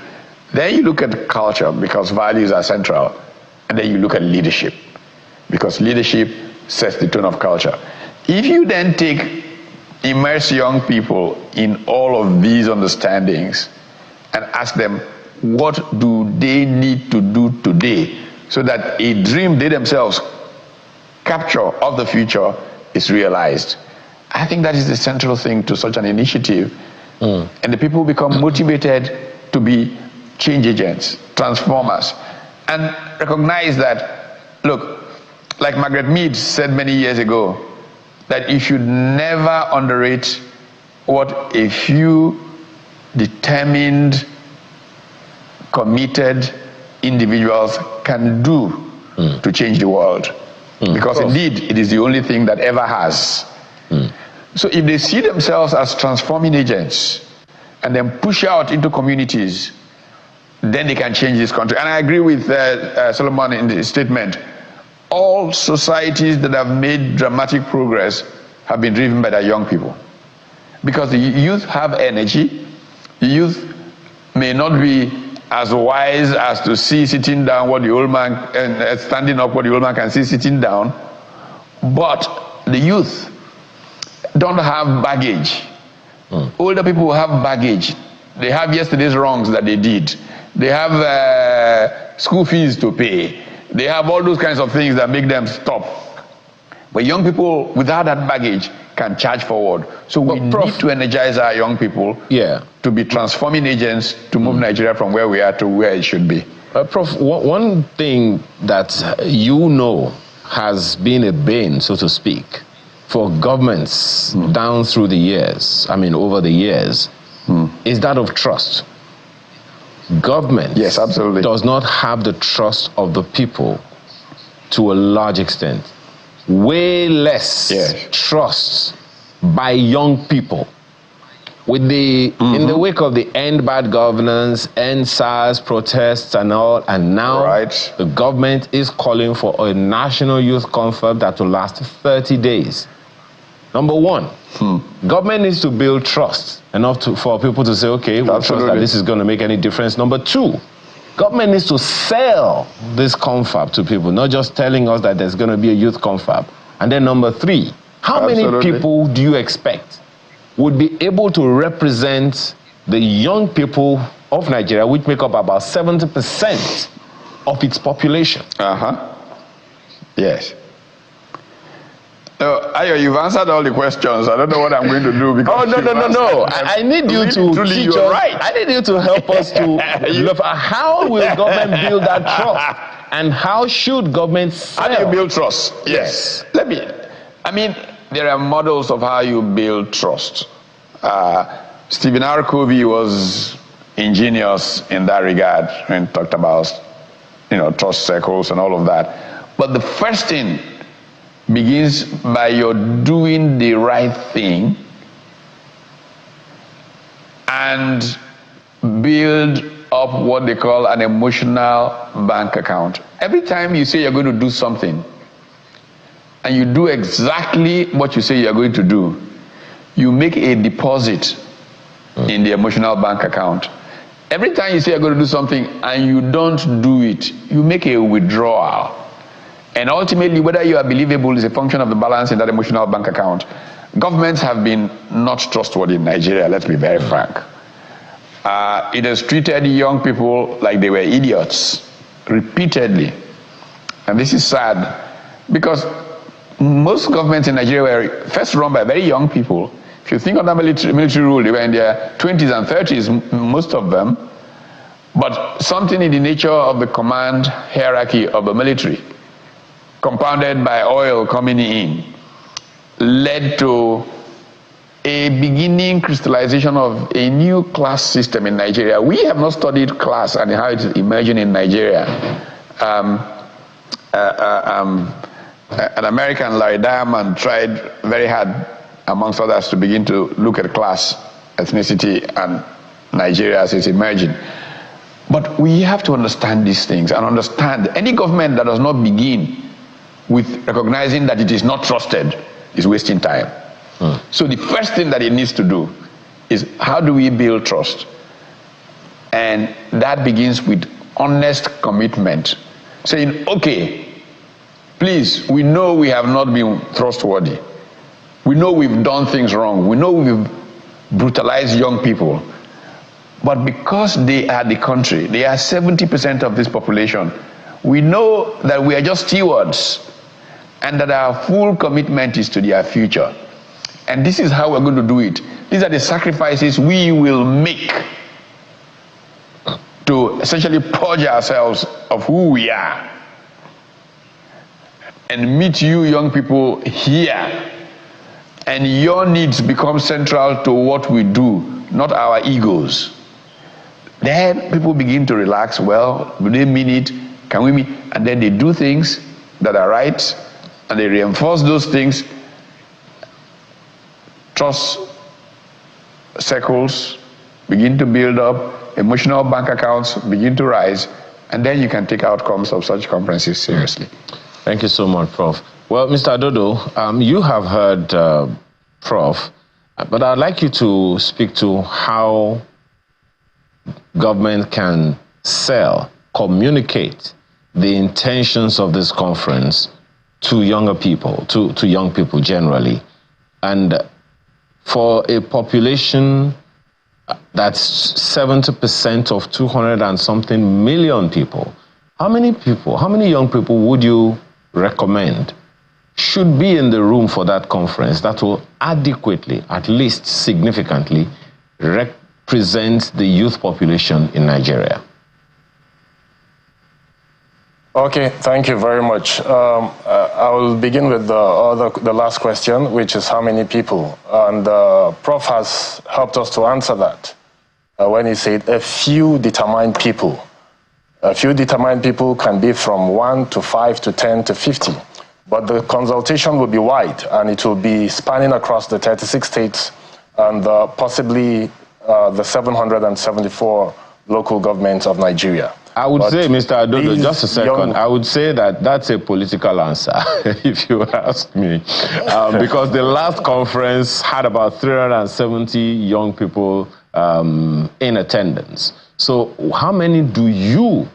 Then you look at culture, because values are central. And then you look at leadership, because leadership sets the tone of culture. If you then immerse young people in all of these understandings and ask them, what do they need to do today so that a dream they themselves capture of the future is realized? I think that is the central thing to such an initiative. And the people become motivated to be change agents, transformers, and recognize that, look, like Margaret Mead said many years ago, that you should never underrate what a few determined, committed individuals can do to change the world. Because indeed, it is the only thing that ever has. So if they see themselves as transforming agents and then push out into communities, then they can change this country. And I agree with Solomon in his statement. All societies that have made dramatic progress have been driven by their young people. Because the youth have energy. The youth may not be as wise as to see sitting down what the old man, and standing up what the old man can see sitting down. But the youth don't have baggage. Older people have baggage. They have yesterday's wrongs that they did. They have school fees to pay. They have all those kinds of things that make them stop. But young people without that baggage can charge forward. So we need to energize our young people to be transforming agents to move Nigeria from where we are to where it should be. Prof, one thing that you know has been a bane, so to speak, for governments down through the years, over the years, is that of trust. Government does not have the trust of the people to a large extent. Way less trust by young people. With the in the wake of the End Bad Governance, End SARS protests and all, and now the government is calling for a national youth confab that will last 30 days. Number one, government needs to build trust enough for people to say, okay, we trust that this is going to make any difference. Number two, government needs to sell this confab to people, not just telling us that there's going to be a youth confab. And then number three, how many people do you expect would be able to represent the young people of Nigeria, which make up about 70% of its population? Yes. Ayo, you've answered all the questions. I don't know what I'm going to do because no. I need you to teach us. Right. I need you to help us to look at how will government build that trust, and how should government sell? How do you build trust? Yes. There are models of how you build trust. Stephen R. Covey was ingenious in that regard when he talked about, trust circles and all of that. But the first thing begins by your doing the right thing and build up what they call an emotional bank account. Every time you say you're going to do something and you do exactly what you say you're going to do, you make a deposit in the emotional bank account. Every time you say you're going to do something and you don't do it, you make a withdrawal. And ultimately, whether you are believable is a function of the balance in that emotional bank account. Governments have been not trustworthy in Nigeria, let's be very frank. It has treated young people like they were idiots, repeatedly. And this is sad, because most governments in Nigeria were first run by very young people. If you think of the military rule, they were in their 20s and 30s, most of them. But something in the nature of the command hierarchy of the military, compounded by oil coming in, led to a beginning crystallization of a new class system in Nigeria. We have not studied class and how it is emerging in Nigeria. An American, Larry Diamond, tried very hard, amongst others, to begin to look at class, ethnicity, and Nigeria as it's emerging. But we have to understand these things and understand any government that does not begin with recognizing that it is not trusted is wasting time. So the first thing that it needs to do is, how do we build trust? And that begins with honest commitment. Saying, okay, please, we know we have not been trustworthy. We know we've done things wrong. We know we've brutalized young people. But because they are the country, they are 70% of this population, we know that we are just stewards, and that our full commitment is to their future. And this is how we're going to do it. These are the sacrifices we will make to essentially purge ourselves of who we are. and meet you young people here, and your needs become central to what we do, not our egos, then people begin to relax. Well, do they mean it? Can we meet? And then they do things that are right, and they reinforce those things. Trust circles begin to build up, emotional bank accounts begin to rise, and then you can take outcomes of such conferences seriously. Thank you so much, Prof. Well, Mr. Adodo, you have heard Prof, but I'd like you to speak to how government can communicate the intentions of this conference to younger people, to young people generally. And for a population that's 70% of 200 and something million people, how many young people would you recommend should be in the room for that conference that will adequately, at least significantly, represent the youth population in Nigeria? Okay, thank you very much. I will begin with the last question, which is how many people. And Prof has helped us to answer that when he said a few determined people. A few determined people can be from 1 to 5 to 10 to 50. But the consultation will be wide, and it will be spanning across the 36 states and possibly the 774 local governments of Nigeria. I would say, Mr. Adodo, just a second, I would say that that's a political answer, if you ask me. Because the last conference had about 370 young people in attendance. So how many do you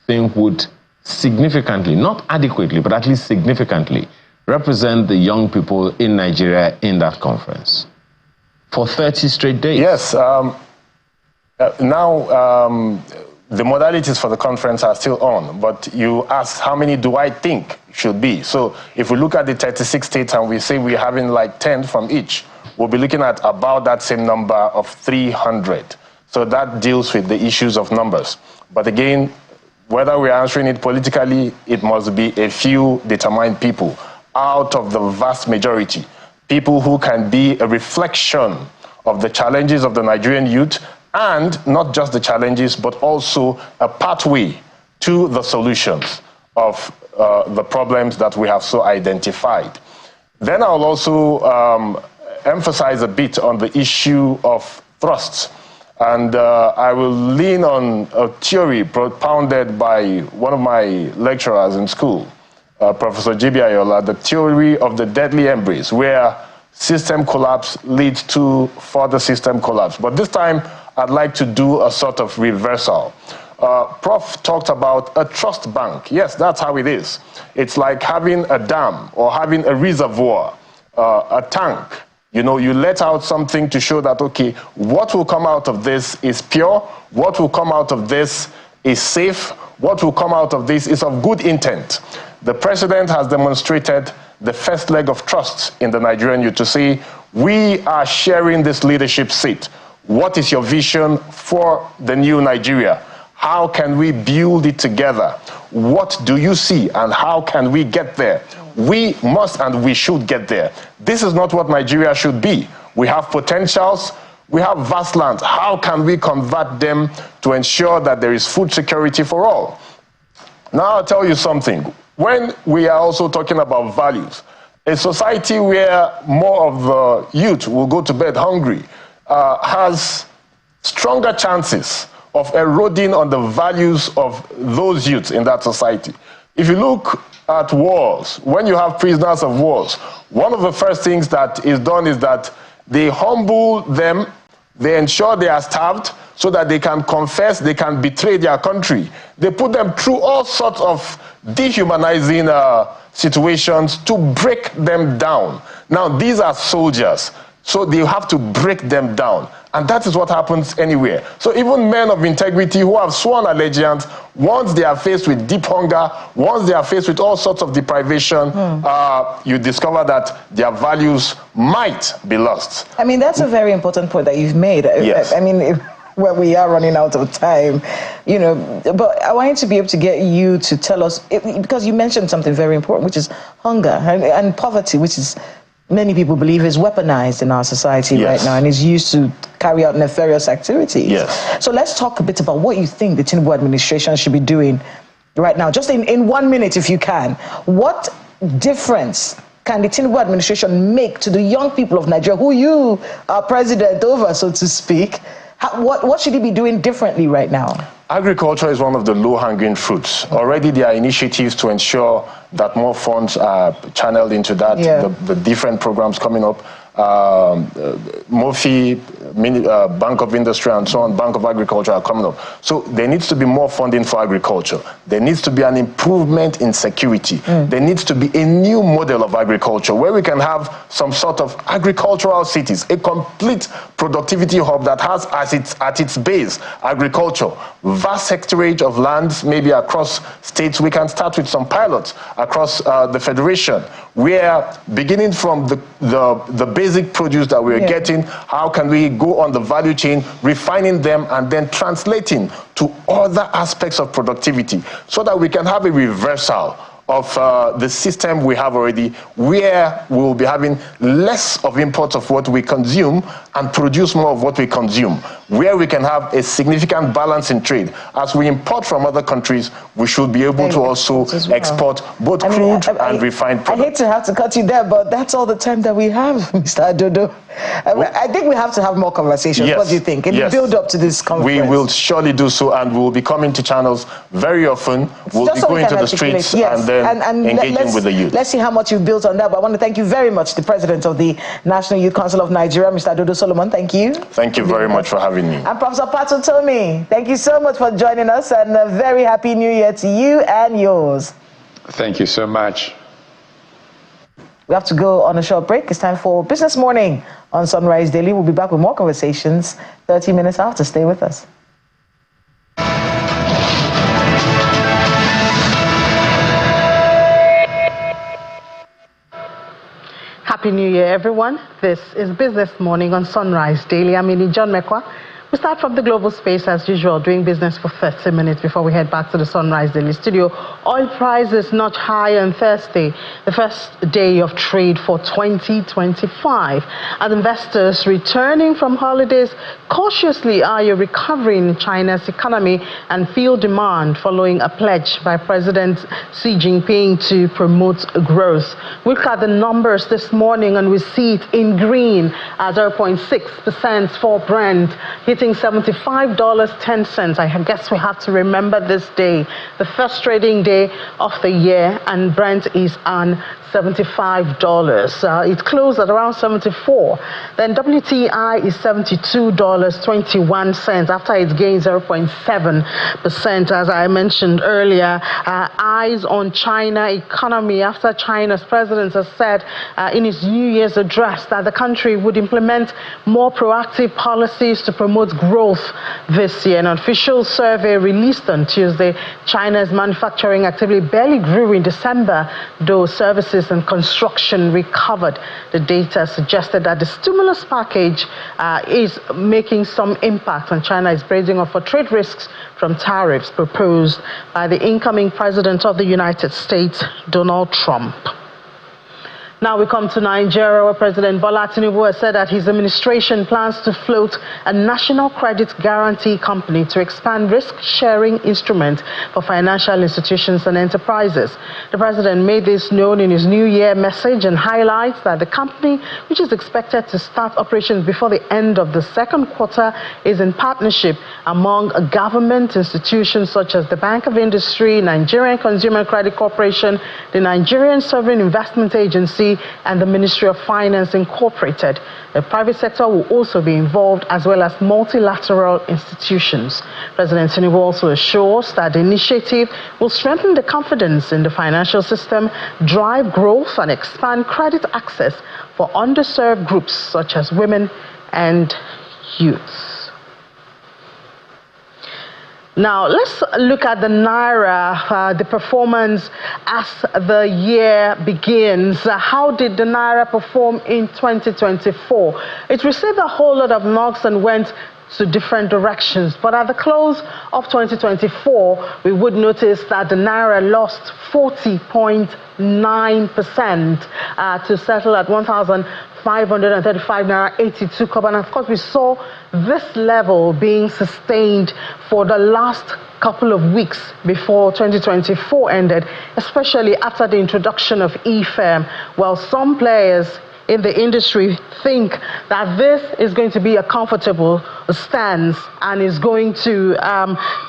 think would significantly, not adequately, but at least significantly, represent the young people in Nigeria in that conference for 30 straight days? Yes. The modalities for the conference are still on, but you asked how many do I think should be. So if we look at the 36 states and we say we're having like 10 from each, we'll be looking at about that same number of 300. So that deals with the issues of numbers. But again, whether we're answering it politically, it must be a few determined people out of the vast majority. People who can be a reflection of the challenges of the Nigerian youth, and not just the challenges, but also a pathway to the solutions of the problems that we have so identified. Then I'll also emphasize a bit on the issue of thrusts. And I will lean on a theory propounded by one of my lecturers in school, Professor J.B. Ayola, the theory of the deadly embrace, where system collapse leads to further system collapse. But this time, I'd like to do a sort of reversal. Prof talked about a trust bank. Yes, that's how it is. It's like having a dam or having a reservoir, a tank. You know, you let out something to show that, okay, what will come out of this is pure, what will come out of this is safe, what will come out of this is of good intent. The president has demonstrated the first leg of trust in the Nigerian youth to say, we are sharing this leadership seat. What is your vision for the new Nigeria? How can we build it together? What do you see and how can we get there? We must and we should get there. This is not what Nigeria should be. We have potentials, we have vast lands. How can we convert them to ensure that there is food security for all? Now I'll tell you something. When we are also talking about values, a society where more of the youth will go to bed hungry has stronger chances of eroding on the values of those youths in that society. If you look at wars, when you have prisoners of wars, one of the first things that is done is that they humble them, they ensure they are starved so that they can confess, they can betray their country. They put them through all sorts of dehumanizing situations to break them down. Now, these are soldiers, so they have to break them down. And that is what happens anywhere. So even men of integrity who have sworn allegiance, once they are faced with deep hunger, once they are faced with all sorts of deprivation, you discover that their values might be lost. I mean, that's a very important point that you've made. Yes. I mean, where we are running out of time, you know, but I wanted to be able to get you to tell us, because you mentioned something very important, which is hunger and poverty, which is, many people believe, is weaponized in our society right now and is used to carry out nefarious activities. Yes. So let's talk a bit about what you think the Tinubu administration should be doing right now. Just in 1 minute, if you can. What difference can the Tinubu administration make to the young people of Nigeria, who you are president over, so to speak? What should he be doing differently right now? Agriculture is one of the low-hanging fruits. Already there are initiatives to ensure that more funds are channeled into that, the different programs coming up. MOFI, Bank of Industry and so on, Bank of Agriculture are coming up. So there needs to be more funding for agriculture. There needs to be an improvement in security. There needs to be a new model of agriculture where we can have some sort of agricultural cities, a complete productivity hub that has at its base agriculture, vast hectareage of lands, maybe across states. We can start with some pilots across the federation, where beginning from the basic produce that we're getting, how can we go on the value chain, refining them and then translating to other aspects of productivity so that we can have a reversal of the system we have already, where we will be having less of imports of what we consume and produce more of what we consume, where we can have a significant balance in trade. As we import from other countries, we should be able to also export both crude and refined products. I hate to have to cut you there, but that's all the time that we have, Mr. Adodo. I think we have to have more conversations. What do you think? In the build up to this conference? We will surely do so, and we will be coming to channels very often. We'll be going to the streets and then engaging with the youth. Let's see how much you've built on that. But I want to thank you very much, the President of the National Youth Council of Nigeria, Mr. Adodo Solomon. Thank you. Thank you very much for having me. And Professor Utomi, thank you so much for joining us, and a very happy New Year to you and yours. Thank you so much. We have to go on a short break. It's time for Business Morning on Sunrise Daily. We'll be back with more conversations 30 minutes after. Stay with us. Happy New Year, everyone. This is Business Morning on Sunrise Daily. I'm Ini John Mekwa. We start from the global space as usual, doing business for 30 minutes before we head back to the Sunrise Daily studio. Oil prices notch higher on Thursday, the first day of trade for 2025. As investors returning from holidays cautiously eye a recovery in China's economy and feel demand following a pledge by President Xi Jinping to promote growth. We look at the numbers this morning and we see it in green at 0.6% for Brent, hitting $75.10. I guess we have to remember this day, the first trading day of the year, and Brent is on $75. It closed at around 74. Then WTI is $72.21 after its gain 0.7%. As I mentioned earlier, eyes on China economy after China's president has said in his New Year's address that the country would implement more proactive policies to promote growth this year. An official survey released on Tuesday, China's manufacturing activity barely grew in December, though services and construction recovered. The data suggested that the stimulus package is making some impact, and China is bracing up for trade risks from tariffs proposed by the incoming president of the United States, Donald Trump. Now we come to Nigeria, where President Bola Tinubu has said that his administration plans to float a national credit guarantee company to expand risk-sharing instruments for financial institutions and enterprises. The president made this known in his New Year message and highlights that the company, which is expected to start operations before the end of the second quarter, is in partnership among government institutions such as the Bank of Industry, Nigerian Consumer Credit Corporation, the Nigerian Sovereign Investment Agency, and the Ministry of Finance Incorporated. The private sector will also be involved, as well as multilateral institutions. President Tinubu also assures that the initiative will strengthen the confidence in the financial system, drive growth, and expand credit access for underserved groups such as women and youth. Now, let's look at the Naira, the performance as the year begins. How did the Naira perform in 2024? It received a whole lot of knocks and went to different directions. But at the close of 2024, we would notice that the Naira lost 40.9% to settle at 1,535 Naira 82 kobo. And of course, we saw this level being sustained for the last couple of weeks before 2024 ended, especially after the introduction of e-firm. Well, some players in the industry think that this is going to be a comfortable stance and is going to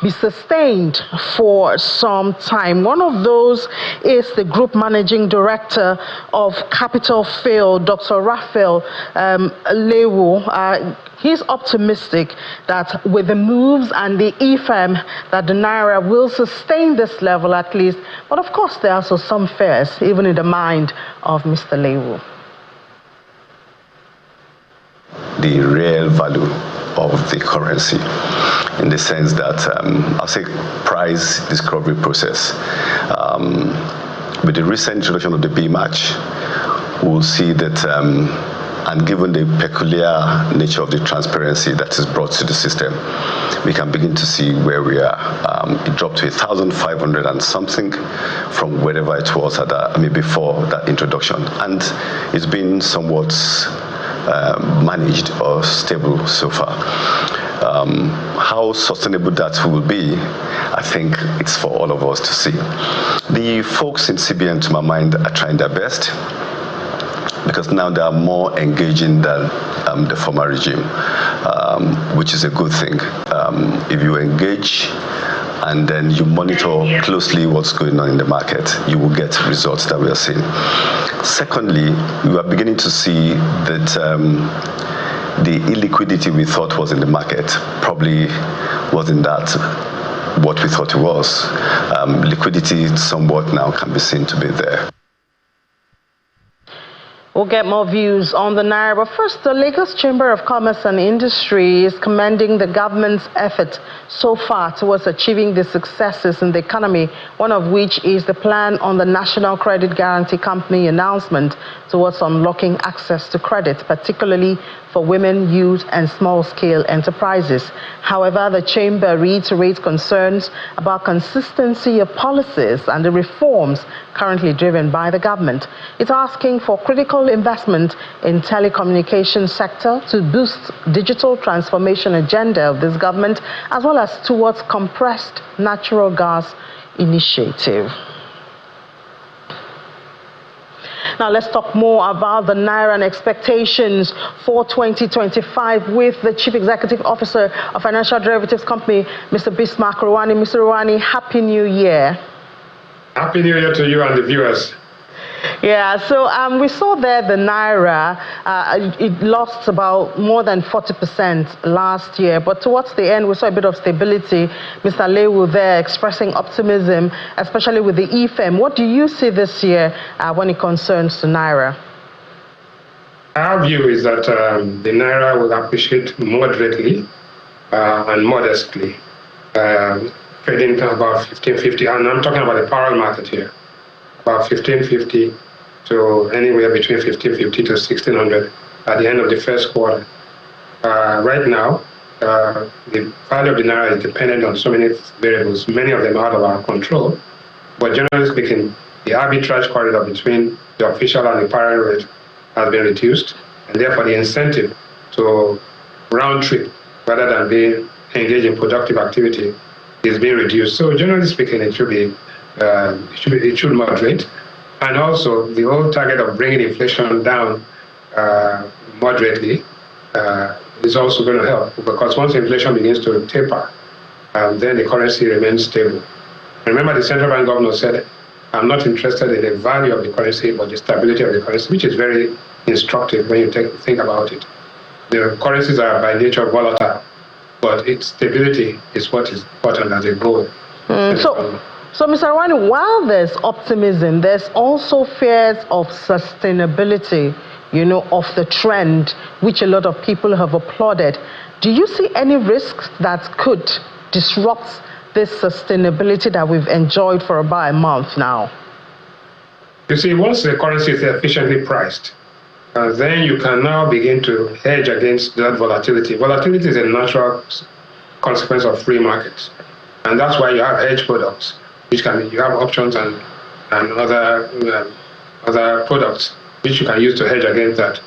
be sustained for some time. One of those is the Group Managing Director of Capital Field, Dr. Raphael Laolu. He's optimistic that with the moves and the e-firm that the Naira will sustain this level at least. But of course, there are also some fears, even in the mind of Mr. Laolu. The real value of the currency, in the sense that I'll say price discovery process. With the recent introduction of the B match, we'll see that, and given the peculiar nature of the transparency that is brought to the system, we can begin to see where we are. It dropped to 1,500 and something from wherever it was at before that introduction, and it's been somewhat managed or stable so far. How sustainable that will be, I think it's for all of us to see. The folks in CBN, to my mind, are trying their best, because now they are more engaging than the former regime, which is a good thing. If you engage and then you monitor closely what's going on in the market, you will get results that we are seeing. Secondly, we are beginning to see that the illiquidity we thought was in the market probably wasn't that what we thought it was. Liquidity somewhat now can be seen to be there. We'll get more views on the Naira. But first, the Lagos Chamber of Commerce and Industry is commending the government's effort so far towards achieving the successes in the economy, one of which is the plan on the National Credit Guarantee Company announcement towards unlocking access to credit, particularly for women, youth, and small-scale enterprises. However, the Chamber reiterates concerns about consistency of policies and the reforms currently driven by the government. It's asking for critical investment in telecommunications sector to boost digital transformation agenda of this government, as well as towards compressed natural gas initiative. Now let's talk more about the Naira and expectations for 2025 with the Chief Executive Officer of Financial Derivatives Company, Mr. Bismarck Rwani. Mr. Rwani, Happy New Year. Happy New Year to you and the viewers. Yeah, so we saw there the Naira, it lost about more than 40% last year, but towards the end we saw a bit of stability. Mr. Laolu there expressing optimism, especially with the e-firm. What do you see this year when it concerns the Naira? Our view is that the Naira will appreciate moderately and modestly, trading to about 1550, and I'm talking about the parallel market here. About 1550 to anywhere between 1550 to 1600 at the end of the first quarter. Right now, the value of the Naira is dependent on so many variables, many of them out of our control. But generally speaking, the arbitrage corridor between the official and the parallel rate has been reduced, and therefore the incentive to round trip rather than being engaged in productive activity is being reduced. So generally speaking, it should moderate, and also the whole target of bringing inflation down moderately is also going to help, because once inflation begins to taper, then the currency remains stable. Remember, the central bank governor said, "I'm not interested in the value of the currency, but the stability of the currency," which is very instructive when you think about it. The currencies are by nature volatile, but its stability is what is important as a goal. So, Mr. Rwani, while there's optimism, there's also fears of sustainability, of the trend, which a lot of people have applauded. Do you see any risks that could disrupt this sustainability that we've enjoyed for about a month now? You see, once the currency is efficiently priced, then you can now begin to hedge against that volatility. Volatility is a natural consequence of free markets. And that's why you have hedge products, which you have options and other products which you can use to hedge against that.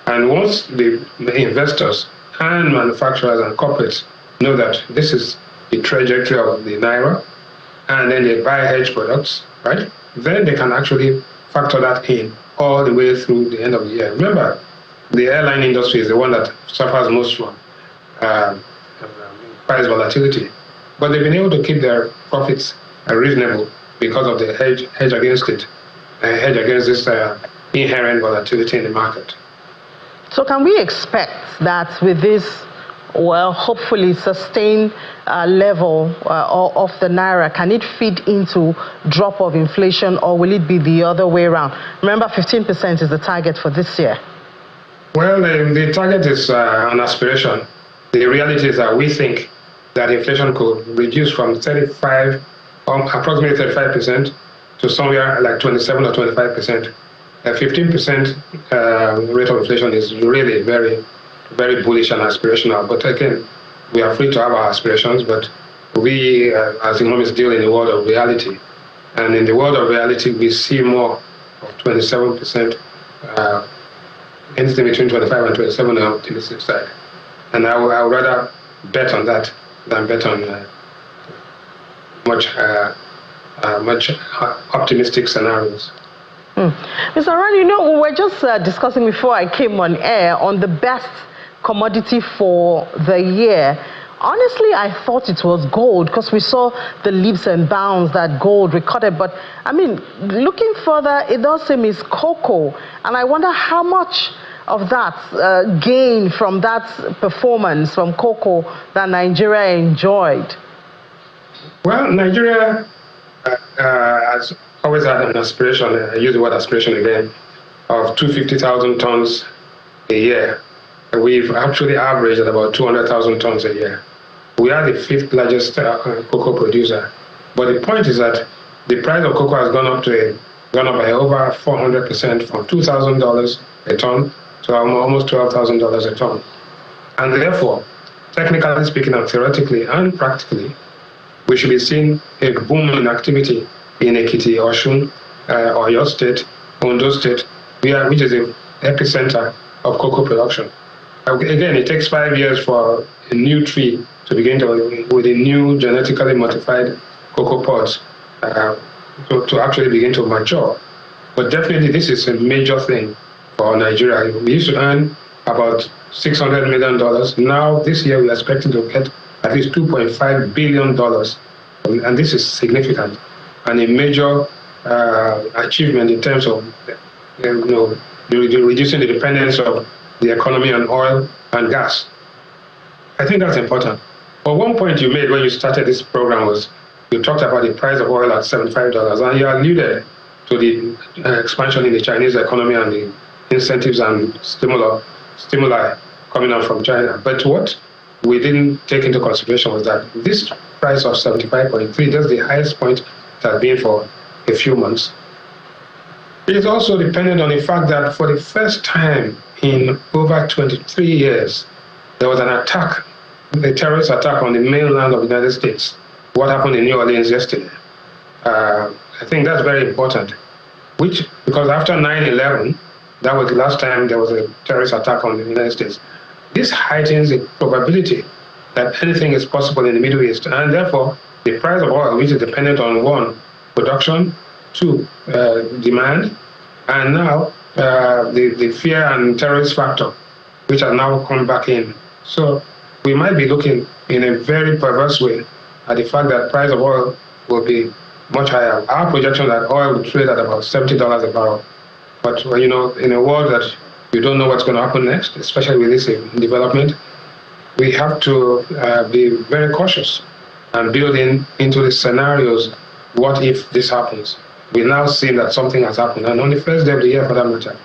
And once the investors and manufacturers and corporates know that this is the trajectory of the Naira, and then they buy hedge products, right? Then they can actually factor that in all the way through the end of the year. Remember, the airline industry is the one that suffers most from price volatility. But they've been able to keep their profits reasonable because of the hedge against it, hedge against this inherent volatility in the market. So can we expect that with this, well, hopefully sustained level of the Naira, can it feed into drop of inflation, or will it be the other way around? Remember, 15% is the target for this year. Well, the target is an aspiration. The reality is that we think that inflation could reduce from approximately 35% to somewhere like 27 or 25%. 15% rate of inflation is really very, very bullish and aspirational. But again, we are free to have our aspirations, but we as economists deal in the world of reality. And in the world of reality, we see more of 27%, anything between 25 and 27 on the optimistic side. And I would rather bet on that than bet on much optimistic scenarios. Mr. Ran, you know, we were just discussing before I came on air on the best commodity for the year. Honestly, I thought it was gold because we saw the leaps and bounds that gold recorded. But, I mean, looking further, it does seem it's cocoa. And I wonder how much of that gain from that performance from cocoa that Nigeria enjoyed. Well, Nigeria has always had an aspiration, I use the word aspiration again, of 250,000 tons a year. We've actually averaged at about 200,000 tons a year. We are the 5th largest cocoa producer. But the point is that the price of cocoa has gone up by over 400%, from $2,000 a ton to almost $12,000 a ton. And therefore, technically speaking and theoretically and practically, we should be seeing a boom in activity in Ekiti, Osun, Oyo State, Ondo State, which is the epicenter of cocoa production. Again, it takes 5 years for a new tree to begin with a new genetically modified cocoa pods to actually begin to mature. But definitely this is a major thing for Nigeria. We used to earn about $600 million. Now, this year, we are expecting to get at least $2.5 billion. And this is significant and a major achievement in terms of reducing the dependence of the economy on oil and gas. I think that's important. But one point you made when you started this program was you talked about the price of oil at $75, and you alluded to the expansion in the Chinese economy and the incentives and stimuli coming out from China. But what we didn't take into consideration was that this price of 75.3, that's the highest point it has been for a few months. It is also dependent on the fact that for the first time in over 23 years, there was an attack, a terrorist attack on the mainland of the United States. What happened in New Orleans yesterday? I think that's very important, because after 9/11, that was the last time there was a terrorist attack on the United States. This heightens the probability that anything is possible in the Middle East, and therefore the price of oil, which is dependent on 1, production, 2, demand, and now the fear and terrorist factor, which are now coming back in. So we might be looking in a very perverse way at the fact that price of oil will be much higher. Our projection that oil will trade at about $70 a barrel. But in a world that you don't know what's going to happen next, especially with this development, we have to be very cautious and build into the scenarios, what if this happens? We now see that something has happened, and on the first day of the year, for that matter,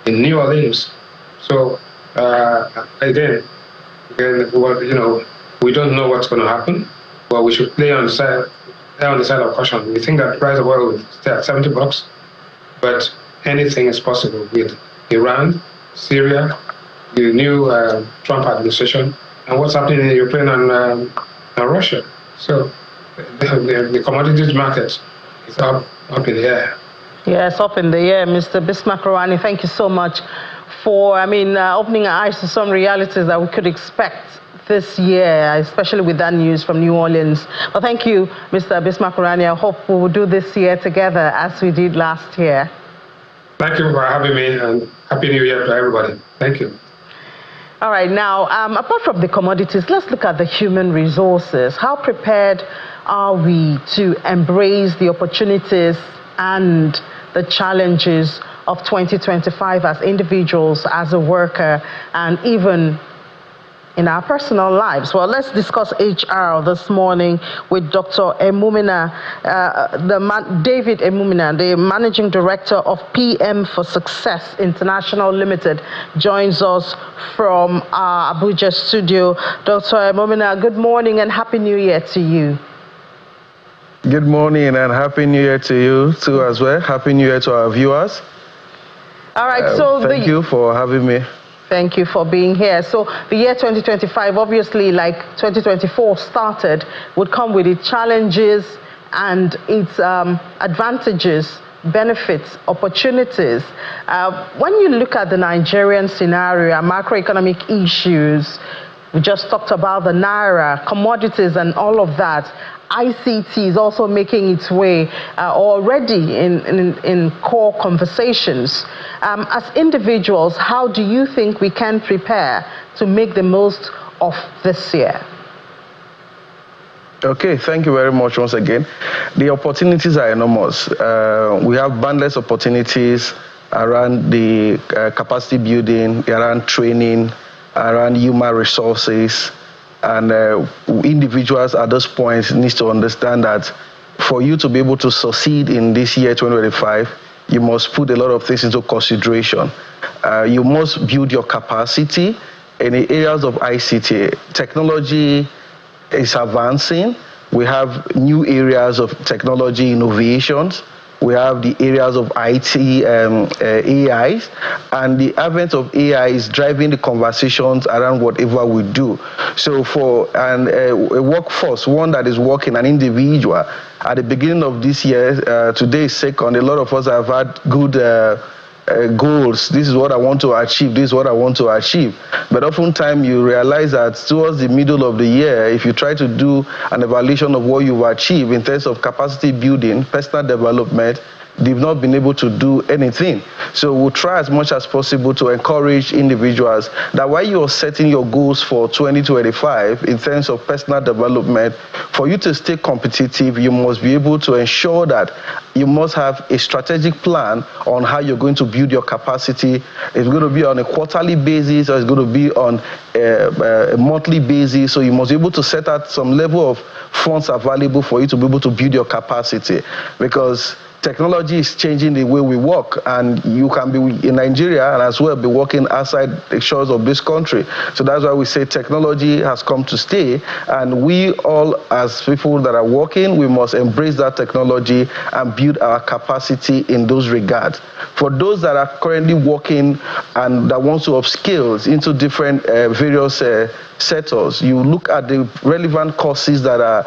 in New Orleans. So again, we don't know what's going to happen, but we should play on the side of caution. We think that the price of oil will stay at $70, but anything is possible with Iran Syria, the new Trump administration, and what's happening in Ukraine and Russia. So the commodities market is up in the air. Yes, up in the air. Mr. Bismarck-Rouhani, thank you so much for, opening our eyes to some realities that we could expect this year, especially with that news from New Orleans. But thank you, Mr. Bismarck-Rouhani. I hope we will do this year together as we did last year. Thank you for having me, and Happy New Year to everybody. Thank you. All right, now, apart from the commodities, let's look at the human resources. How prepared are we to embrace the opportunities and the challenges of 2025 as individuals, as a worker, and even in our personal lives? Well, let's discuss HR this morning with Dr. Emumina, David Emumina, the Managing Director of PM for Success International Limited, joins us from our Abuja studio. Dr. Emumina, good morning and Happy New Year to you. Good morning and Happy New Year to you too as well. Happy New Year to our viewers. All right, so thank you for having me. Thank you for being here. So the year 2025, obviously, like 2024 started, would come with its challenges and its advantages, benefits, opportunities. When you look at the Nigerian scenario, macroeconomic issues, we just talked about the Naira, commodities and all of that. ICT is also making its way already in core conversations. As individuals, how do you think we can prepare to make the most of this year? Okay, thank you very much once again. The opportunities are enormous. We have boundless opportunities around the capacity building, around training, around human resources. And individuals at those points need to understand that for you to be able to succeed in this year 2025, you must put a lot of things into consideration. You must build your capacity in the areas of ICT. Technology is advancing. We have new areas of technology innovations. We have the areas of IT, AIs, and the advent of AI is driving the conversations around whatever we do. So for a workforce, one that is working, an individual, at the beginning of this year, today is second, a lot of us have had good goals. This is what I want to achieve. This is what I want to achieve. But oftentimes you realize that towards the middle of the year, if you try to do an evaluation of what you've achieved in terms of capacity building, personal development, they've not been able to do anything. So we'll try as much as possible to encourage individuals that while you're setting your goals for 2025 in terms of personal development, for you to stay competitive, you must be able to ensure that you must have a strategic plan on how you're going to build your capacity. It's going to be on a quarterly basis or it's going to be on a monthly basis. So you must be able to set out some level of funds available for you to be able to build your capacity, because technology is changing the way we work, and you can be in Nigeria and as well be working outside the shores of this country. So that's why we say technology has come to stay, and we all as people that are working, we must embrace that technology and build our capacity in those regards. For those that are currently working and that want to upskill into different various sectors, you look at the relevant courses that are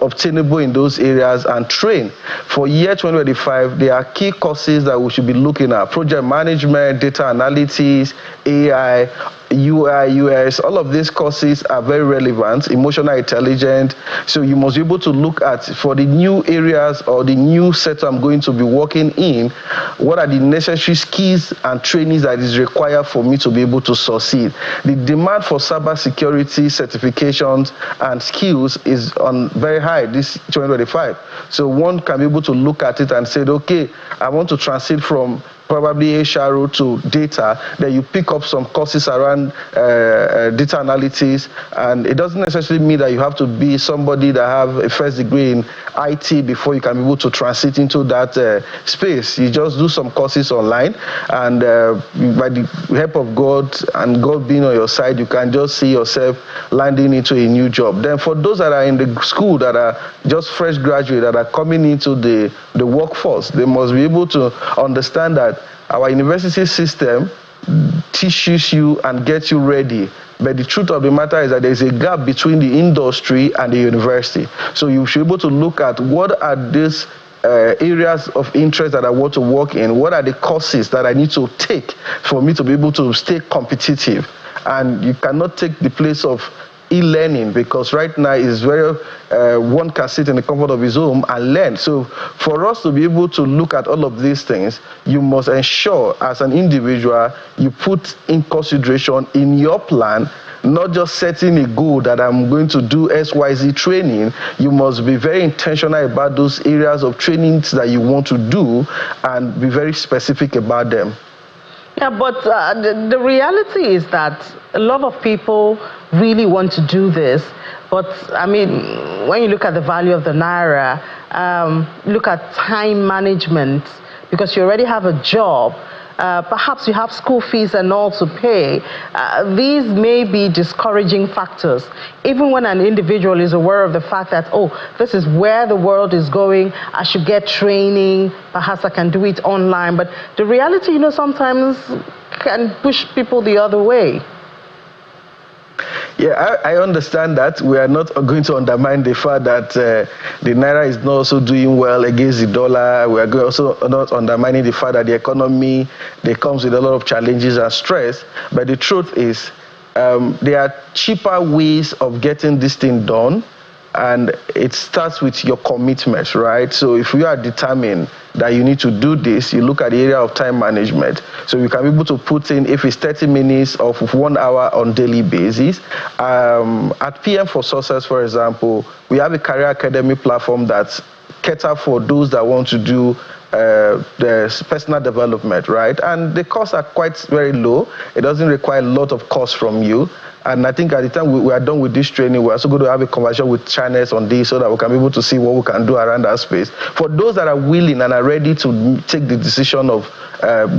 obtainable in those areas and train. For year 2025, there are key courses that we should be looking at: project management, data analytics, AI, UI, UX. All of these courses are very relevant, emotional intelligence. So you must be able to look at, for the new areas or the new sector I'm going to be working in, what are the necessary skills and trainings that is required for me to be able to succeed. The demand for cybersecurity certifications and skills is on very high this 2025. So one can be able to look at it and say, okay, I want to transit from probably HRO to data. Then you pick up some courses around data analytics, and it doesn't necessarily mean that you have to be somebody that have a first degree in IT before you can be able to transit into that space. You just do some courses online, and by the help of God and God being on your side, you can just see yourself landing into a new job. Then for those that are in the school, that are just fresh graduates, that are coming into the workforce, they must be able to understand that our university system teaches you and gets you ready. But the truth of the matter is that there's a gap between the industry and the university. So you should be able to look at what are these areas of interest that I want to work in, what are the courses that I need to take for me to be able to stay competitive. And you cannot take the place of e-learning, because right now is very one can sit in the comfort of his home and learn. So for us to be able to look at all of these things, you must ensure as an individual you put in consideration in your plan, not just setting a goal that I'm going to do XYZ training. You must be very intentional about those areas of trainings that you want to do and be very specific about them. Yeah, but the reality is that a lot of people really want to do this. But, I mean, when you look at the value of the Naira, look at time management, because you already have a job, perhaps you have school fees and all to pay. These may be discouraging factors, even when an individual is aware of the fact that, oh, this is where the world is going, I should get training, perhaps I can do it online. But the reality, you know, sometimes can push people the other way. Yeah, I understand that. We are not going to undermine the fact that the Naira is not also doing well against the dollar. We are also not undermining the fact that the economy, there comes with a lot of challenges and stress. But the truth is, there are cheaper ways of getting this thing done. And it starts with your commitment, right? So if you are determined that you need to do this, you look at the area of time management. So you can be able to put in, if it's 30 minutes of 1 hour on daily basis. At PM for Success, for example, we have a career academy platform that's cater for those that want to do the personal development, right? And the costs are quite very low. It doesn't require a lot of cost from you. And I think at the time we are done with this training, we're also going to have a conversation with channels on this so that we can be able to see what we can do around that space. For those that are willing and are ready to take the decision of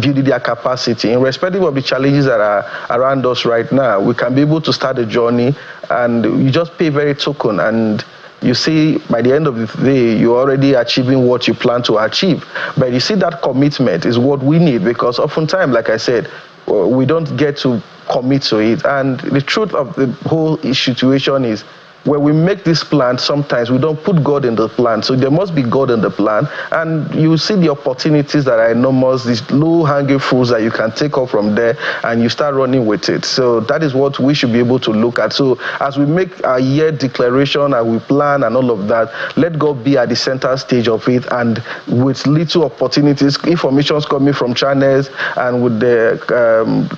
building their capacity, irrespective of the challenges that are around us right now, we can be able to start a journey, and you just pay very token, and you see by the end of the day, you're already achieving what you plan to achieve. But you see, that commitment is what we need, because oftentimes, like I said, we don't get to commit to it. And the truth of the whole situation is, when we make this plan, sometimes we don't put God in the plan. So there must be God in the plan. And you see the opportunities that are enormous, these low-hanging fruits that you can take off from there, and you start running with it. So that is what we should be able to look at. So as we make our year declaration and we plan and all of that, let God be at the center stage of it. And with little opportunities, information's coming from channels, and with the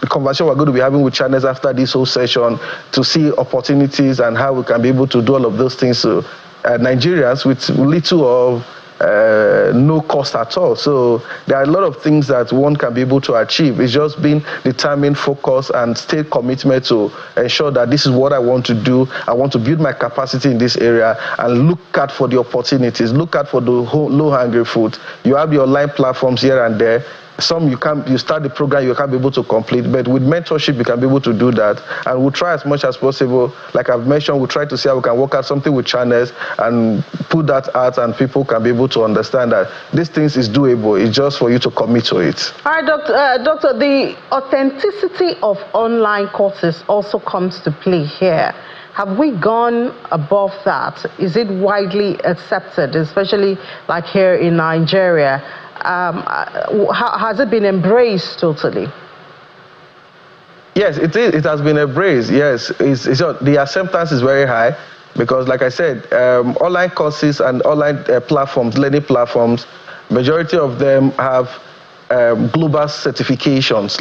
conversation we're going to be having with channels after this whole session, to see opportunities and how we can be able to do all of those things to Nigerians with little of no cost at all. So there are a lot of things that one can be able to achieve. It's just being determined, focused, and stay committed to ensure that this is what I want to do. I want to build my capacity in this area, and look out for the opportunities. Look out for the low-hanging fruit. You have your online platforms here and there. Some you start the program, you can't be able to complete, but with mentorship, you can be able to do that. And we'll try as much as possible. Like I've mentioned, we'll try to see how we can work out something with channels and put that out, and people can be able to understand that these things is doable. It's just for you to commit to it. All right, Doctor, the authenticity of online courses also comes to play here. Have we gone above that? Is it widely accepted, especially like here in Nigeria? Has it been embraced totally? Yes, it is. It has been embraced. Yes, the acceptance is very high, because, like I said, online courses and online platforms, learning platforms, majority of them have global certifications.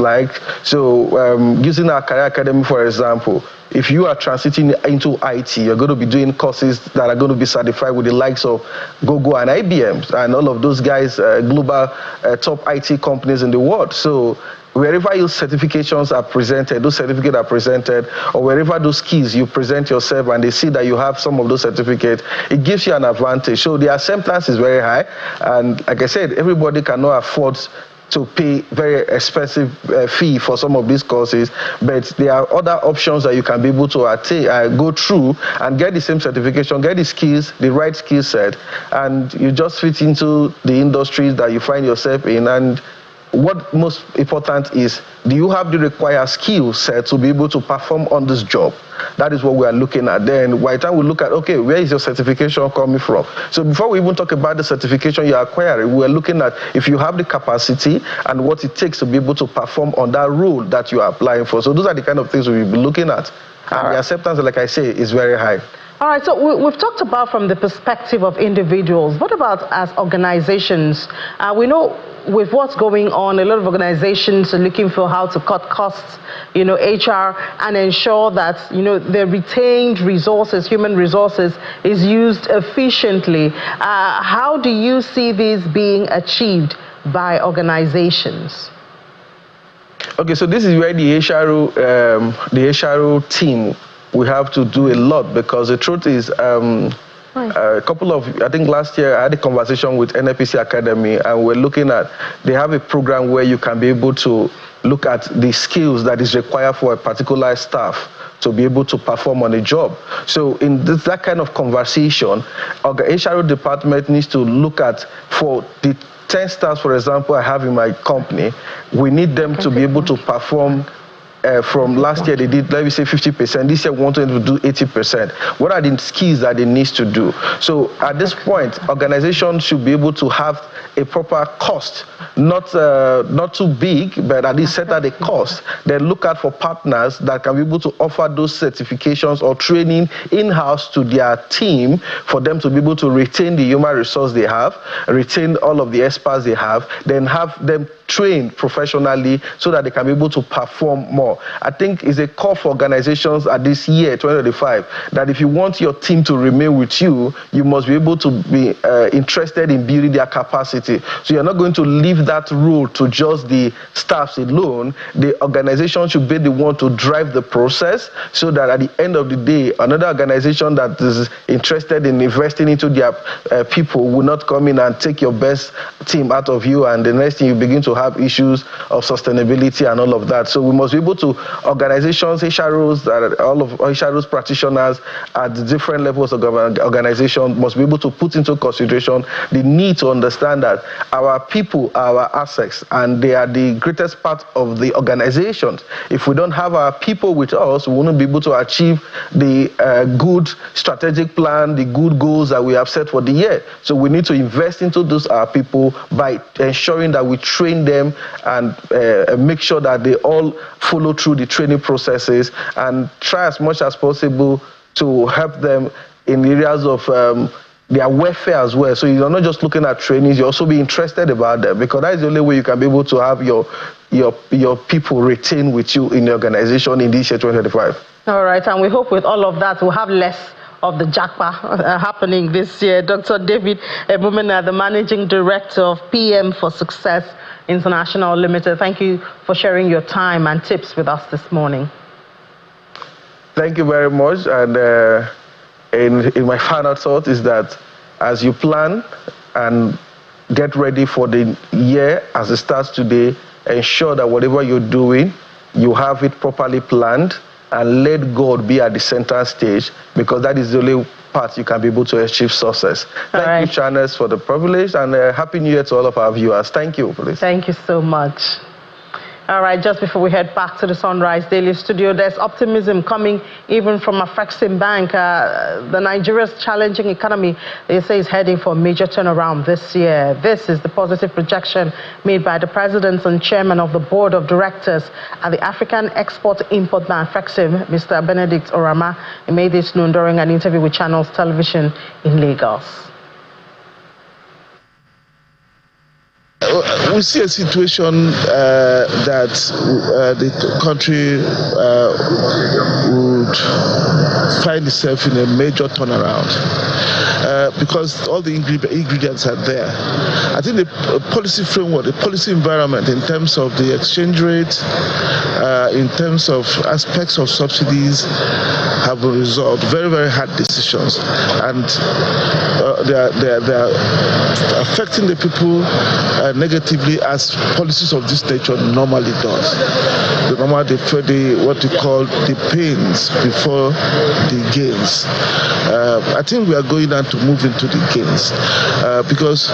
Using our career academy, for example, if you are transiting into IT, you're going to be doing courses that are going to be certified with the likes of Google and IBM and all of those guys, global top IT companies in the world. So wherever your certifications are presented, those certificates are presented, or wherever those skills you present yourself and they see that you have some of those certificates, it gives you an advantage. So the acceptance is very high. And like I said, everybody cannot afford to pay very expensive fee for some of these courses, but there are other options that you can be able to go through and get the same certification, get the skills, the right skill set, and you just fit into the industries that you find yourself in, and what most important is, do you have the required skill set to be able to perform on this job? That is what we are looking at. Then by the time we look at, okay, where is your certification coming from? So before we even talk about the certification you are acquiring, we are looking at if you have the capacity and what it takes to be able to perform on that role that you are applying for. So those are the kind of things we will be looking at. And the acceptance, like I say, is very high. All right, so we've talked about from the perspective of individuals. What about as organizations? We know with what's going on, a lot of organizations are looking for how to cut costs, HR, and ensure that, the retained resources, human resources, is used efficiently. How do you see this being achieved by organizations? Okay, so this is where the HRO team, we have to do a lot, because the truth is, a couple of, I think last year I had a conversation with NYCN Academy, and we're looking at, they have a program where you can be able to look at the skills that is required for a particular staff to be able to perform on a job. So in that kind of conversation, our HRO department needs to look at, for the 10 staffs, for example, I have in my company, we need them to be able to perform. From last year, they did, let me say, 50%. This year, we want them to do 80%. What are the skills that they need to do? So at this point, organizations should be able to have a proper cost, not too big, but at least set at a cost. Then look out for partners that can be able to offer those certifications or training in-house to their team for them to be able to retain the human resource they have, retain all of the experts they have, then have them trained professionally so that they can be able to perform more. I think it's a call for organizations at this year, 2025, that if you want your team to remain with you, you must be able to be interested in building their capacity. So you're not going to leave that role to just the staffs alone. The organization should be the one to drive the process, so that at the end of the day, another organization that is interested in investing into their people will not come in and take your best team out of you, and the next thing you begin to have issues of sustainability and all of that. So we must be able to, organizations, HROs, all of HROs practitioners at the different levels of organization must be able to put into consideration the need to understand that our people are our assets, and they are the greatest part of the organizations. If we don't have our people with us, we won't be able to achieve the good strategic plan, the good goals that we have set for the year. So we need to invest into those our people by ensuring that we train them and make sure that they all follow through the training processes, and try as much as possible to help them in areas of their welfare as well. So you're not just looking at trainings, you also be interested about them, because that is the only way you can be able to have your people retained with you in the organization in this year 2025. All right, and we hope with all of that we'll have less of the jackpot happening this year. Dr. David Ebumena, the Managing Director of PM for Success International Limited, thank you for sharing your time and tips with us this morning. Thank you very much. And in my final thought is that as you plan and get ready for the year as it starts today, ensure that whatever you're doing, you have it properly planned, and let God be at the center stage, because that is the only part you can be able to achieve success. Thank you, Channels, for the privilege, and Happy New Year to all of our viewers. Thank you, please. Thank you so much. All right, just before we head back to the Sunrise Daily Studio, there's optimism coming even from Afrexim Bank. The Nigeria's challenging economy, they say, is heading for a major turnaround this year. This is the positive projection made by the President and Chairman of the Board of Directors at the African Export-Import Bank, Afrexim, Mr. Benedict Orama. He made this known during an interview with Channels Television in Lagos. We see a situation that the country would find itself in a major turnaround because all the ingredients are there. I think the policy framework, the policy environment in terms of the exchange rate, in terms of aspects of subsidies have been resolved. Very, very hard decisions, and they are affecting the people negatively, as policies of this nature normally does. What we call the pains before the gains. I think we are going on to move into the gains because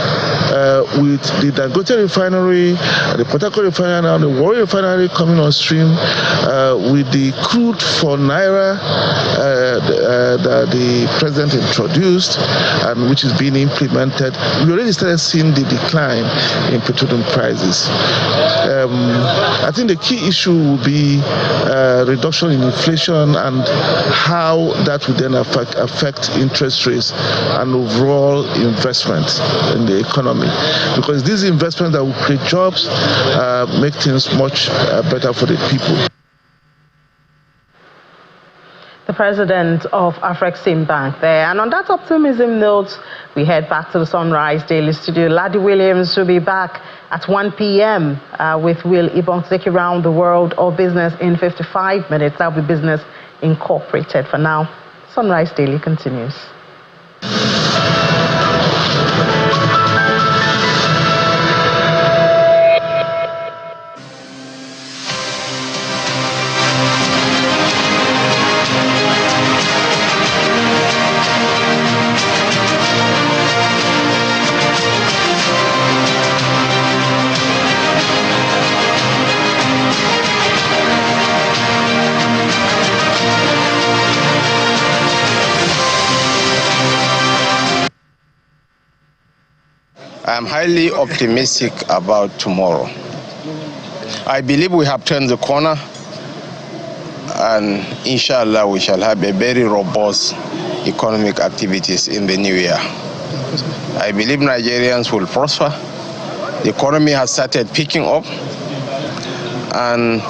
with the Dangote refinery, the Port Harcourt refinery, and the Warri refinery coming on stream, with the crude for Naira that the president introduced and which is being implemented, we already started seeing the decline in petroleum prices. I think the key issue will be reduction in inflation and how that will then affect interest rates and overall investment in the economy. Because these investments that will create jobs make things much better for the people. The president of Afrexim Bank there. And on that optimism note, we head back to the Sunrise Daily Studio. Laddie Williams will be back at 1 p.m. With Will Ibong to take you around the world of business in 55 minutes. That'll be Business Incorporated. For now, Sunrise Daily continues. I'm highly optimistic about tomorrow. I believe we have turned the corner, and inshallah we shall have a very robust economic activities in the new year. I believe Nigerians will prosper. The economy has started picking up, and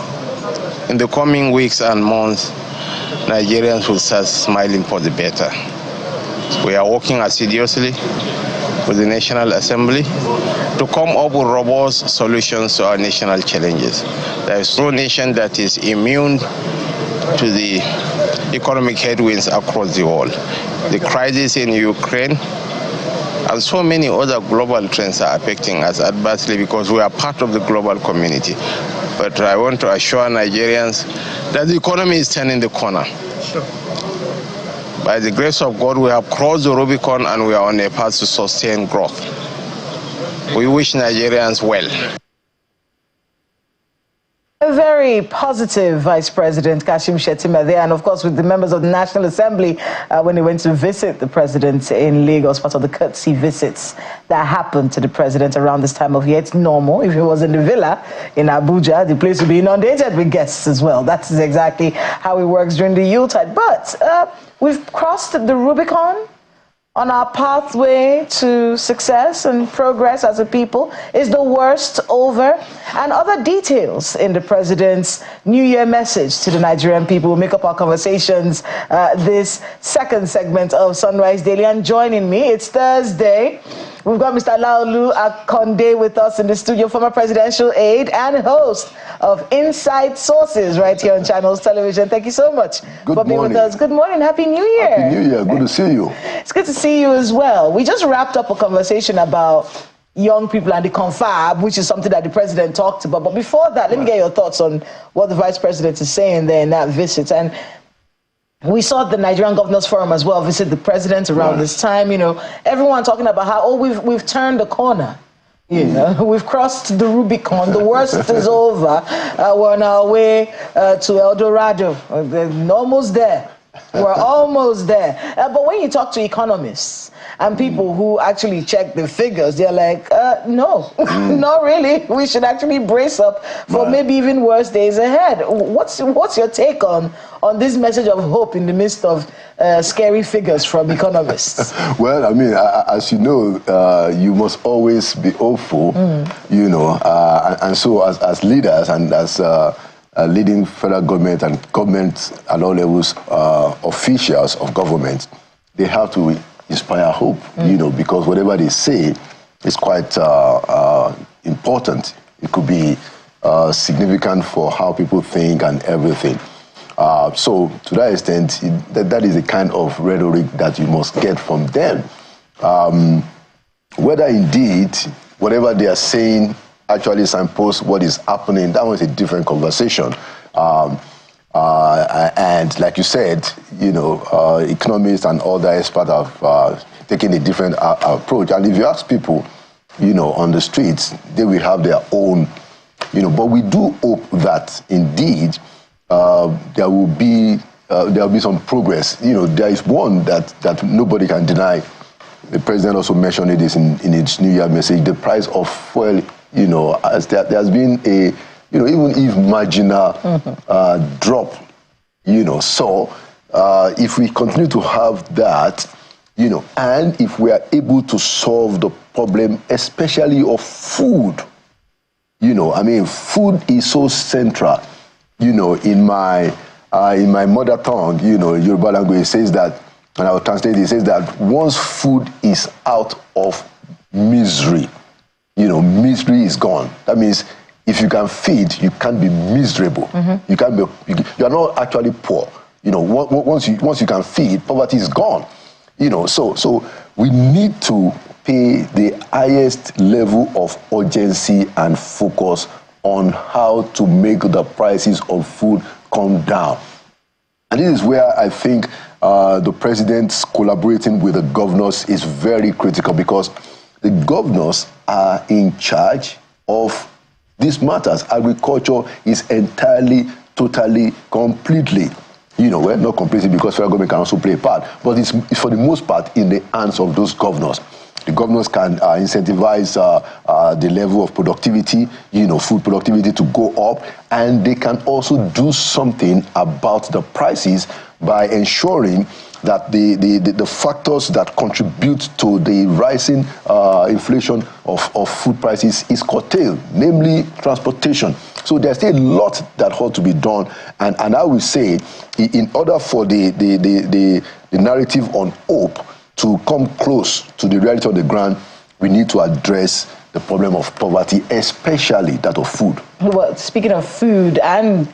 in the coming weeks and months, Nigerians will start smiling for the better. We are working assiduously with the National Assembly to come up with robust solutions to our national challenges. There is no nation that is immune to the economic headwinds across the world. The crisis in Ukraine and so many other global trends are affecting us adversely because we are part of the global community. But I want to assure Nigerians that the economy is turning the corner. Sure. By the grace of God, we have crossed the Rubicon and we are on a path to sustain growth. We wish Nigerians well. A very positive Vice President Kashim Shettima there, and of course with the members of the National Assembly when they went to visit the president in Lagos, part of the courtesy visits that happened to the president around this time of year. It's normal. If he was in the villa in Abuja, the place would be inundated with guests as well. That is exactly how it works during the Yuletide. But we've crossed the Rubicon on our pathway to success and progress as a people. Is the worst over? And other details in the president's New Year message to the Nigerian people will make up our conversations this second segment of Sunrise Daily. And joining me, it's Thursday. We've got Mr. Laolu Akande with us in the studio, former presidential aide and host of Inside Sources right here on Channels Television. Thank you so much for being with us. Good morning. Happy New Year. Happy New Year. Good to see you. It's good to see you as well. We just wrapped up a conversation about young people and the confab, which is something that the president talked about. But before that, let me get your thoughts on what the vice president is saying there in that visit. And we saw the Nigerian Governors Forum as well visit the president around this time. You know, everyone talking about how, we've turned the corner. You know, we've crossed the Rubicon. The worst is over. We're on our way to El Dorado. We're almost there. We're almost there. But when you talk to economists and people who actually check the figures, they're like, no, not really. We should actually brace up for maybe even worse days ahead. What's your take on this message of hope in the midst of scary figures from economists? Well, I mean, as you know, you must always be hopeful, you know, and so as leaders and as leading federal government and government at all levels, officials of government, they have to inspire hope, you know, because whatever they say is quite important. It could be significant for how people think and everything. So to that extent, that is the kind of rhetoric that you must get from them. Whether indeed whatever they are saying actually signposts what is happening, that was a different conversation. And like you said, economists and other experts have taken a different approach. And if you ask people, on the streets, they will have their own, but we do hope that indeed there will be some progress. There is one that nobody can deny. The president also mentioned this in his New Year message. The price of fuel, as there has been a, even if marginal drop, So if we continue to have that, and if we are able to solve the problem, especially of food, food is so central. In my mother tongue, Yoruba language says that, and I will translate it, says that once food is out of misery, misery is gone. That means if you can feed, you can't be miserable. You can't be. You are not actually poor. Once you can feed, poverty is gone. So we need to pay the highest level of urgency and focus on how to make the prices of food come down. And this is where I think the president collaborating with the governors is very critical, because the governors are in charge of these matters. Agriculture is entirely, totally, completely, well, not completely, because federal government can also play a part, but it's for the most part in the hands of those governors. The governors can incentivize the level of productivity, food productivity to go up, and they can also do something about the prices by ensuring that the factors that contribute to the rising inflation of food prices is curtailed, namely transportation. So there's a lot that ought to be done, and I will say, in order for the narrative on hope to come close to the reality on the ground, we need to address the problem of poverty, especially that of food. Well, speaking of food and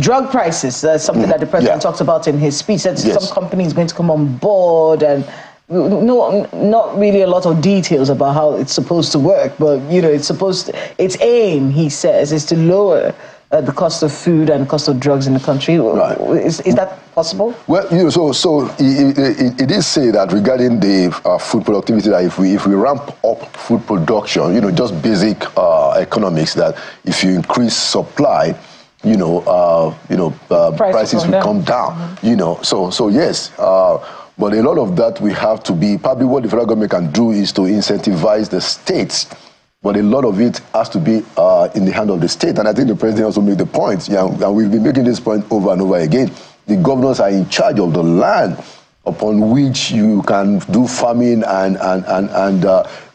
drug prices, that's something that the president talks about in his speech. That some companies going to come on board, and not really a lot of details about how it's supposed to work, but its aim, he says, is to lower the cost of food and cost of drugs in the country. Right. Is that possible? Well, it is say that regarding the food productivity, that if we ramp up food production, just basic economics, that if you increase supply, prices will come down. So yes. But a lot of that we have to be, probably what the federal government can do is to incentivize the states. But a lot of it has to be in the hand of the state. And I think the president also made the point, and we've been making this point over and over again. The governors are in charge of the land upon which you can do farming and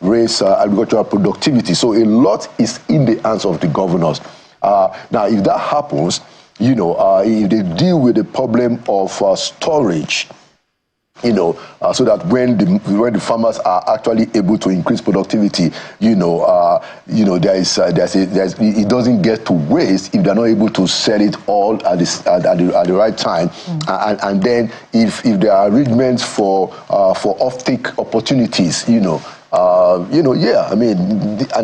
raise agricultural productivity. So a lot is in the hands of the governors. Now, if that happens, if they deal with the problem of storage, so that when the farmers are actually able to increase productivity, it doesn't get to waste if they're not able to sell it all at the right time. And then if there are arrangements for off-take opportunities, and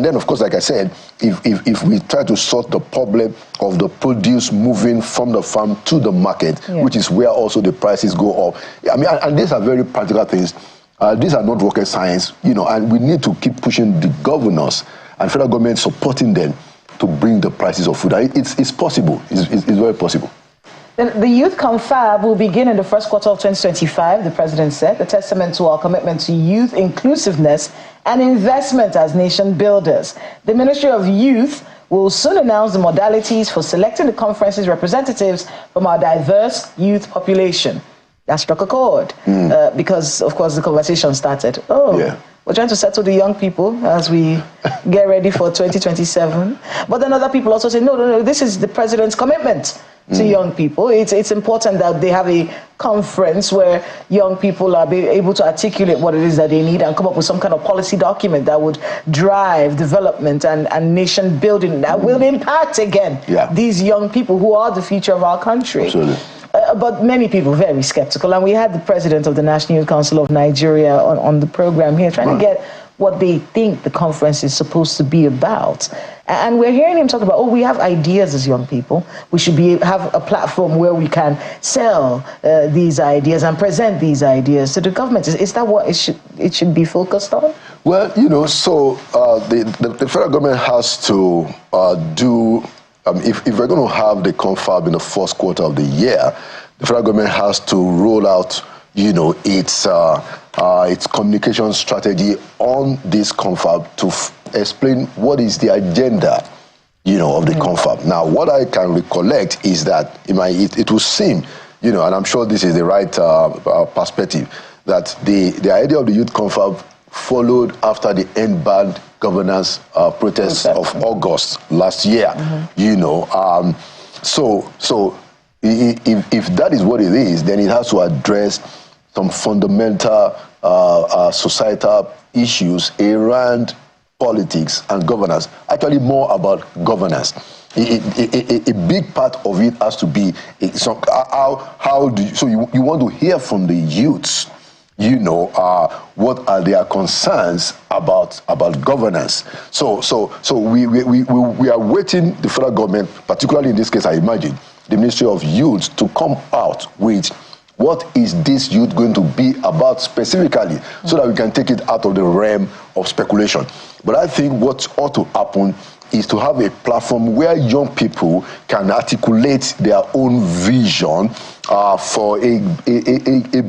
then of course, like I said, if we try to sort the problem of the produce moving from the farm to the market, which is where also the prices go up. And these are very practical things. These are not rocket science, and we need to keep pushing the governors and federal government supporting them to bring the prices of food. It's possible. It's very possible. The youth confab will begin in the first quarter of 2025, the president said, a testament to our commitment to youth inclusiveness and investment as nation builders. The Ministry of Youth will soon announce the modalities for selecting the conference's representatives from our diverse youth population. That struck a chord because, of course, the conversation started. We're trying to settle the young people as we get ready for 2027. But then other people also say, no, this is the president's commitment to young people. It's important that they have a conference where young people are able to articulate what it is that they need and come up with some kind of policy document that would drive development and nation building that will impact, again, these young people who are the future of our country. Absolutely. But many people very skeptical, and we had the president of the National Youth Council of Nigeria on the program here trying to get what they think the conference is supposed to be about. And we're hearing him talk about, we have ideas as young people. We should have a platform where we can sell these ideas and present these ideas to the government. Is that what it should be focused on? Well, so the federal government has to do, if we're going to have the confab in the first quarter of the year, the federal government has to roll out, its communication strategy on this confab to explain what is the agenda, of the confab. Now, what I can recollect is that it will seem, and I'm sure this is the right perspective, that the idea of the youth confab followed after the end band governance protests of August last year. So if that is what it is, then it has to address some fundamental societal issues around politics and governance, actually more about governance. A big part of it has to be, you want to hear from the youths, what are their concerns about governance. So we are waiting the federal government, particularly in this case, I imagine, the Ministry of Youth, to come out with what is this youth going to be about specifically, so that we can take it out of the realm of speculation. But I think what ought to happen is to have a platform where young people can articulate their own vision for a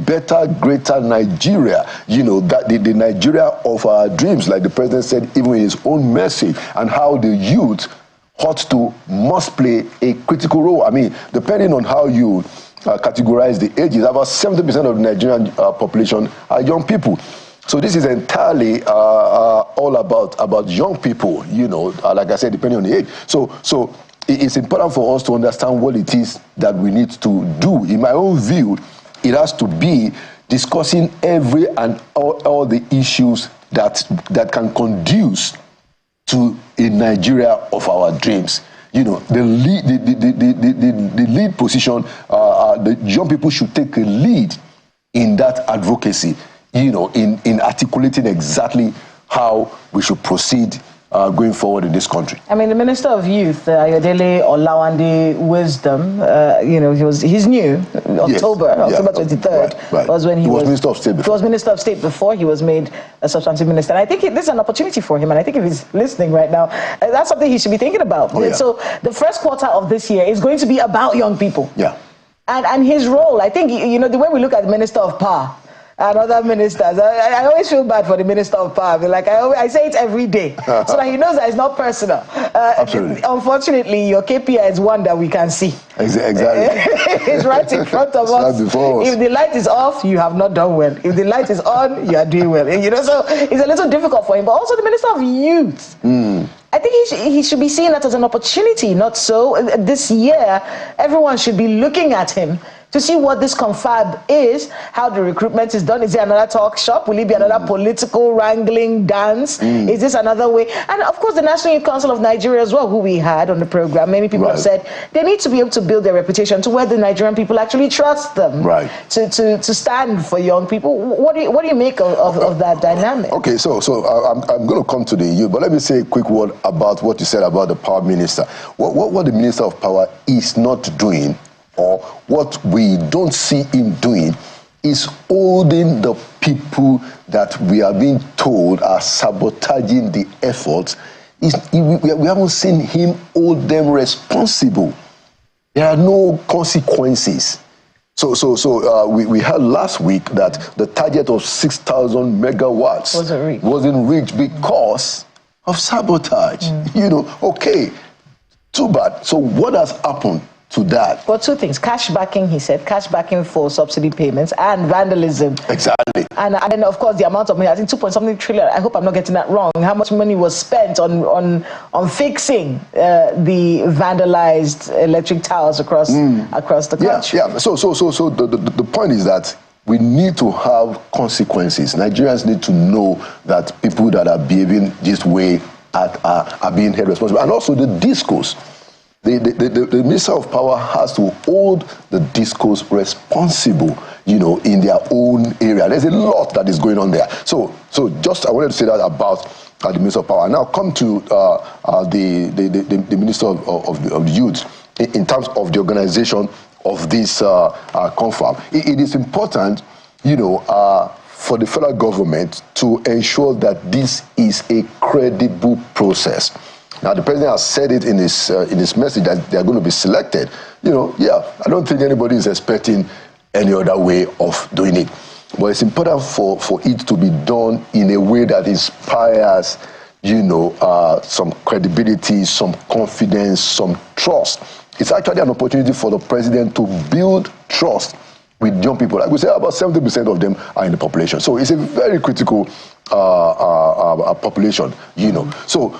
better, greater Nigeria, that the Nigeria of our dreams, like the president said even in his own message, and how the youth must play a critical role. I mean, depending on how you categorize the ages, about 70% of the Nigerian population are young people. So this is entirely all about young people, like I said, depending on the age. So it's important for us to understand what it is that we need to do. In my own view, it has to be discussing every and all the issues that can conduce to a Nigeria of our dreams. The lead position, the young people should take a lead in that advocacy, in articulating exactly how we should proceed going forward in this country. I mean, the Minister of Youth, Ayodele Olawande Wisdom, he's new. October 23rd was when he was Minister of State before. He was Minister of State before he was made a substantive minister. And I think this is an opportunity for him, and I think if he's listening right now, that's something he should be thinking about. So the first quarter of this year is going to be about young people. Yeah. And his role, I think, the way we look at the Minister of Power and other ministers, I always feel bad for the Minister of Power. Like I say it every day, so that he knows that it's not personal. Absolutely. Unfortunately, your KPI is one that we can see. Exactly. It's right in front of us. If the light is off, you have not done well. If the light is on, you are doing well. So it's a little difficult for him. But also the Minister of Youth. I think he should be seeing that as an opportunity, not so. This year, everyone should be looking at him to see what this confab is, how the recruitment is done. Is it another talk shop? Will it be another political wrangling dance? Is this another way? And of course, the National Youth Council of Nigeria as well, who we had on the program, many people have said they need to be able to build their reputation to where the Nigerian people actually trust them to stand for young people. What do you make of that dynamic? Okay, so I'm going to come to the youth, but let me say a quick word about what you said about the power minister. What the Minister of Power is not doing, or what we don't see him doing, is holding the people that we are being told are sabotaging the efforts. We haven't seen him hold them responsible. There are no consequences. So we heard last week that the target of 6,000 megawatts wasn't reached because of sabotage. Okay, too bad. So what has happened to that? Well, two things. Cash backing, he said. Cash backing for subsidy payments and vandalism. Exactly. And then, of course, the amount of money, I think 2.something trillion, I hope I'm not getting that wrong, how much money was spent on fixing the vandalized electric towers across the country. Yeah. So the point is that we need to have consequences. Nigerians need to know that people that are behaving this way are being held responsible. And also the discourse the Minister of Power has to hold the discourse responsible, in their own area. There's a lot that is going on there. So just I wanted to say that about the Minister of Power. Now come to the Minister of the Youth in terms of the organization of this confab. It is important, for the federal government to ensure that this is a credible process. Now, the president has said it in his message that they are going to be selected. I don't think anybody is expecting any other way of doing it. But it's important for it to be done in a way that inspires, some credibility, some confidence, some trust. It's actually an opportunity for the president to build trust with young people. Like we say, about 70% of them are in the population. So it's a very critical population, So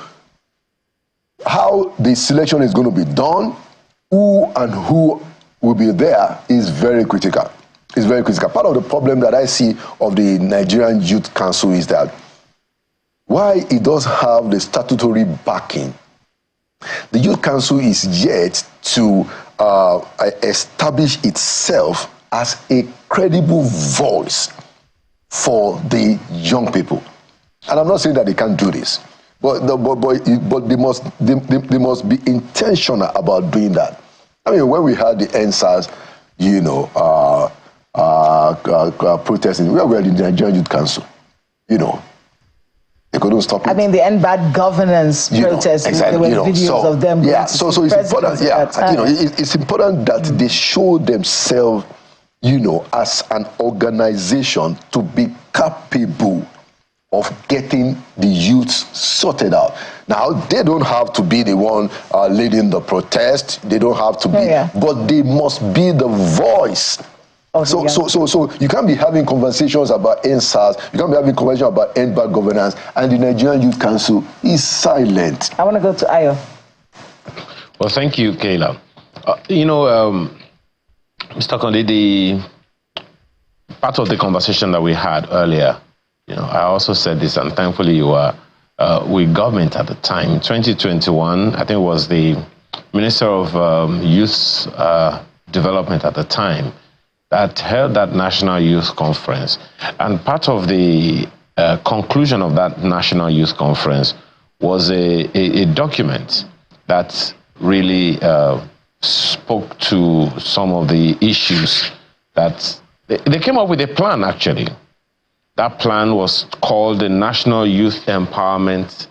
how the selection is going to be done, who will be there is very critical. It's very critical. Part of the problem that I see of the Nigerian Youth Council is that while it does have the statutory backing, the Youth Council is yet to establish itself as a credible voice for the young people. And I'm not saying that they can't do this, but they must be intentional about doing that. I mean, when we had the NSAS, protesting, we were in the Nigerian Youth Council, They couldn't stop it. I mean, the end bad governance protests. Exactly. There were videos of them. Yeah. So it's important. Yeah. It's important that they show themselves, as an organization to be capable of getting the youth sorted out. Now, they don't have to be the one leading the protest. They don't have to be, but they must be the voice. So you can't be having conversations about NSAS, you can't be having conversations about end bad governance, and the Nigerian Youth Council is silent. I want to go to Ayo. Well, thank you, Kayla. Mr. Akande, the part of the conversation that we had earlier, I also said this, and thankfully you were with government at the time. In 2021, I think it was the Minister of Youth Development at the time that held that National Youth Conference. And part of the conclusion of that National Youth Conference was a document that really spoke to some of the issues that they came up with a plan, actually. That plan was called the National Youth Employment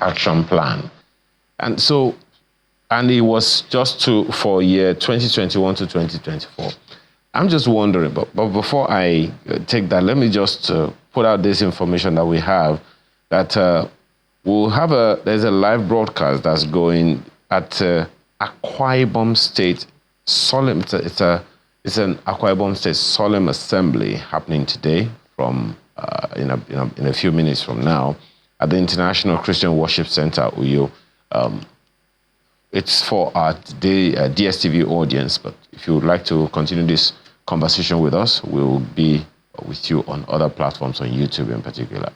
Action Plan. And it was just for year 2021 to 2024. I'm just wondering, but before I take that, let me just put out this information that we have, that there's a live broadcast that's going at Akwa Ibom State Solemn. It's an Akwa Ibom State Solemn Assembly happening today from in a few minutes from now at the International Christian Worship Center, Uyo. It's for our DSTV audience, but if you would like to continue this conversation with us, we'll be with you on other platforms, on YouTube in particular.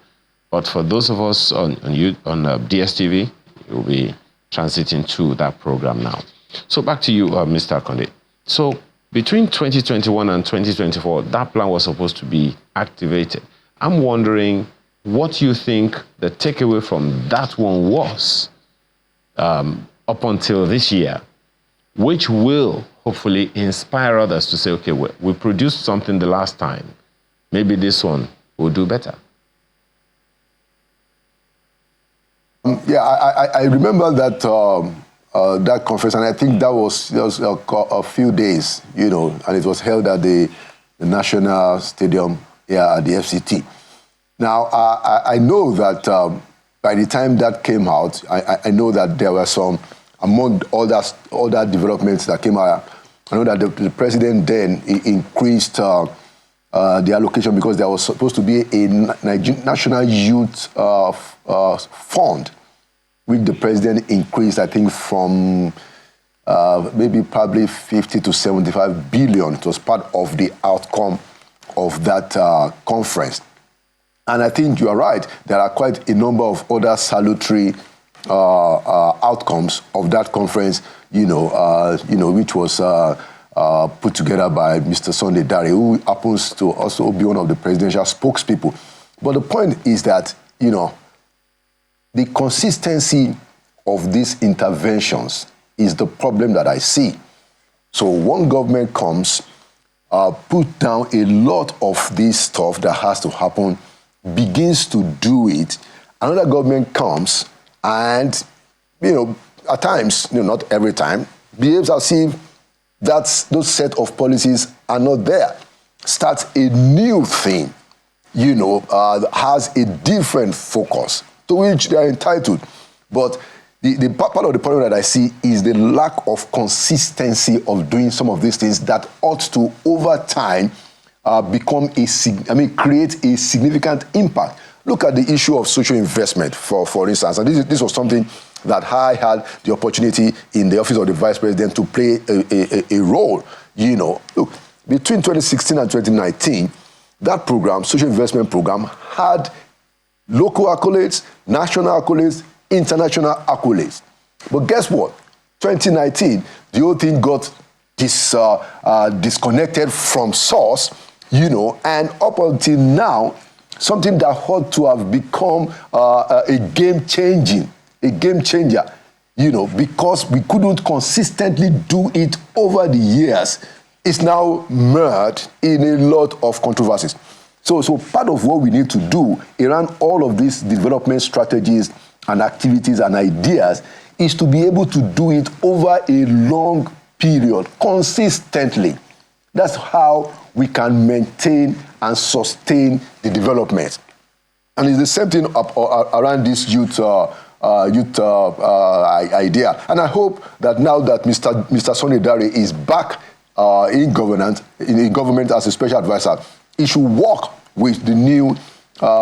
But for those of us on DSTV, we'll be transiting to that program now. So back to you, Mr. Akande. So between 2021 and 2024, that plan was supposed to be activated. I'm wondering what you think the takeaway from that one was up until this year, which will hopefully inspire others to say, okay, we produced something the last time. Maybe this one will do better. I remember that that conference, and I think that was a few days, and it was held at the National Stadium here at the FCT. Now, I know that by the time that came out, I know that there were some, among other developments that came out, I know that the president then increased the allocation because there was supposed to be a National Youth Fund, which the president increased, I think, from probably 50 to 75 billion. It was part of the outcome of that conference. And I think you are right. There are quite a number of other salutary outcomes of that conference, which was put together by Mr. Sunday Dare, who happens to also be one of the presidential spokespeople. But the point is that, the consistency of these interventions is the problem that I see. So one government comes, put down a lot of this stuff that has to happen, begins to do it. Another government comes and, at times, not every time, behaves as if those set of policies are not there. Starts a new thing, has a different focus to which they are entitled. But the part of the problem that I see is the lack of consistency of doing some of these things that ought to, over time, create a significant impact. Look at the issue of social investment, for instance. And this was something that I had the opportunity in the office of the vice president to play a role. Look, between 2016 and 2019, that program, social investment program, had local accolades, national accolades, international accolades. But guess what? 2019, the whole thing got disconnected from source, and up until now, something that ought to have become a game changer, because we couldn't consistently do it over the years, is now mired in a lot of controversies. So part of what we need to do around all of these development strategies and activities and ideas is to be able to do it over a long period, consistently. That's how we can maintain and sustain the development. And it's the same thing around this youth idea. And I hope that now that Mr. Sunday Dare is back in government as a special advisor, he should work with the new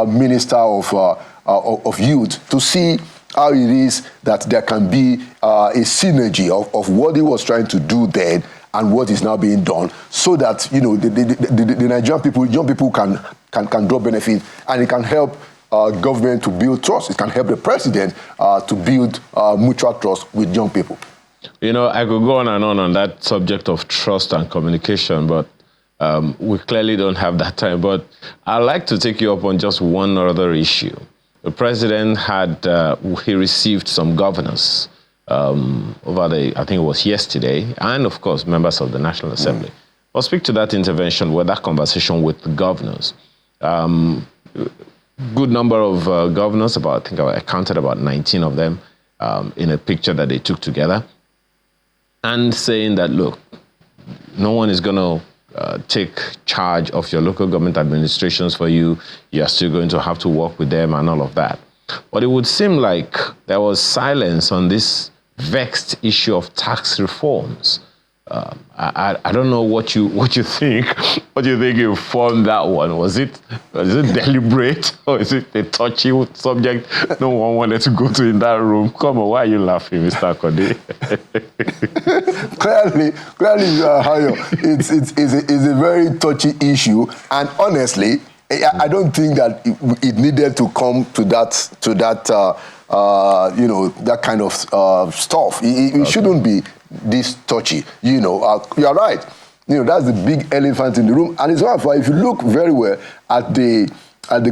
Minister of Youth to see how it is that there can be a synergy of what he was trying to do then and what is now being done, so that the Nigerian people, young people can draw benefit, and it can help government to build trust. It can help the president to build mutual trust with young people. I could go on that subject of trust and communication, but we clearly don't have that time. But I'd like to take you up on just one other issue. The president he received some governors over I think it was yesterday, and of course members of the National Assembly. I'll speak to that intervention, that conversation with the governors. Good number of governors, I think I counted about 19 of them in a picture that they took together, and saying that, look, no one is going to take charge of your local government administrations for you. You're still going to have to work with them and all of that. But it would seem like there was silence on this vexed issue of tax reforms. I don't know what you think. What do you think informed that one? Was it deliberate, or is it a touchy subject no one wanted to go to in that room? Come on, why are you laughing, Mr. Akande? Clearly, Hayo, it's a very touchy issue, and honestly, I don't think that it needed to come to that kind of stuff. It shouldn't be this touchy. You're right. That's the big elephant in the room. And it's not for, if you look very well at the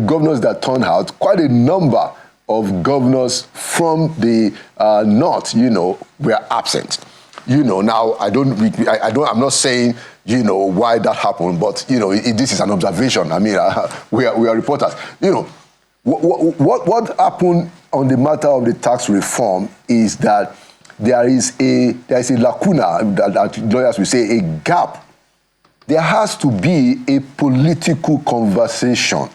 governors that turned out, quite a number of governors from the north, were absent. Now I'm not saying why that happened, but this is an observation. I mean, we are reporters. What happened on the matter of the tax reform is that there is a lacuna, that lawyers will say, a gap. There has to be a political conversation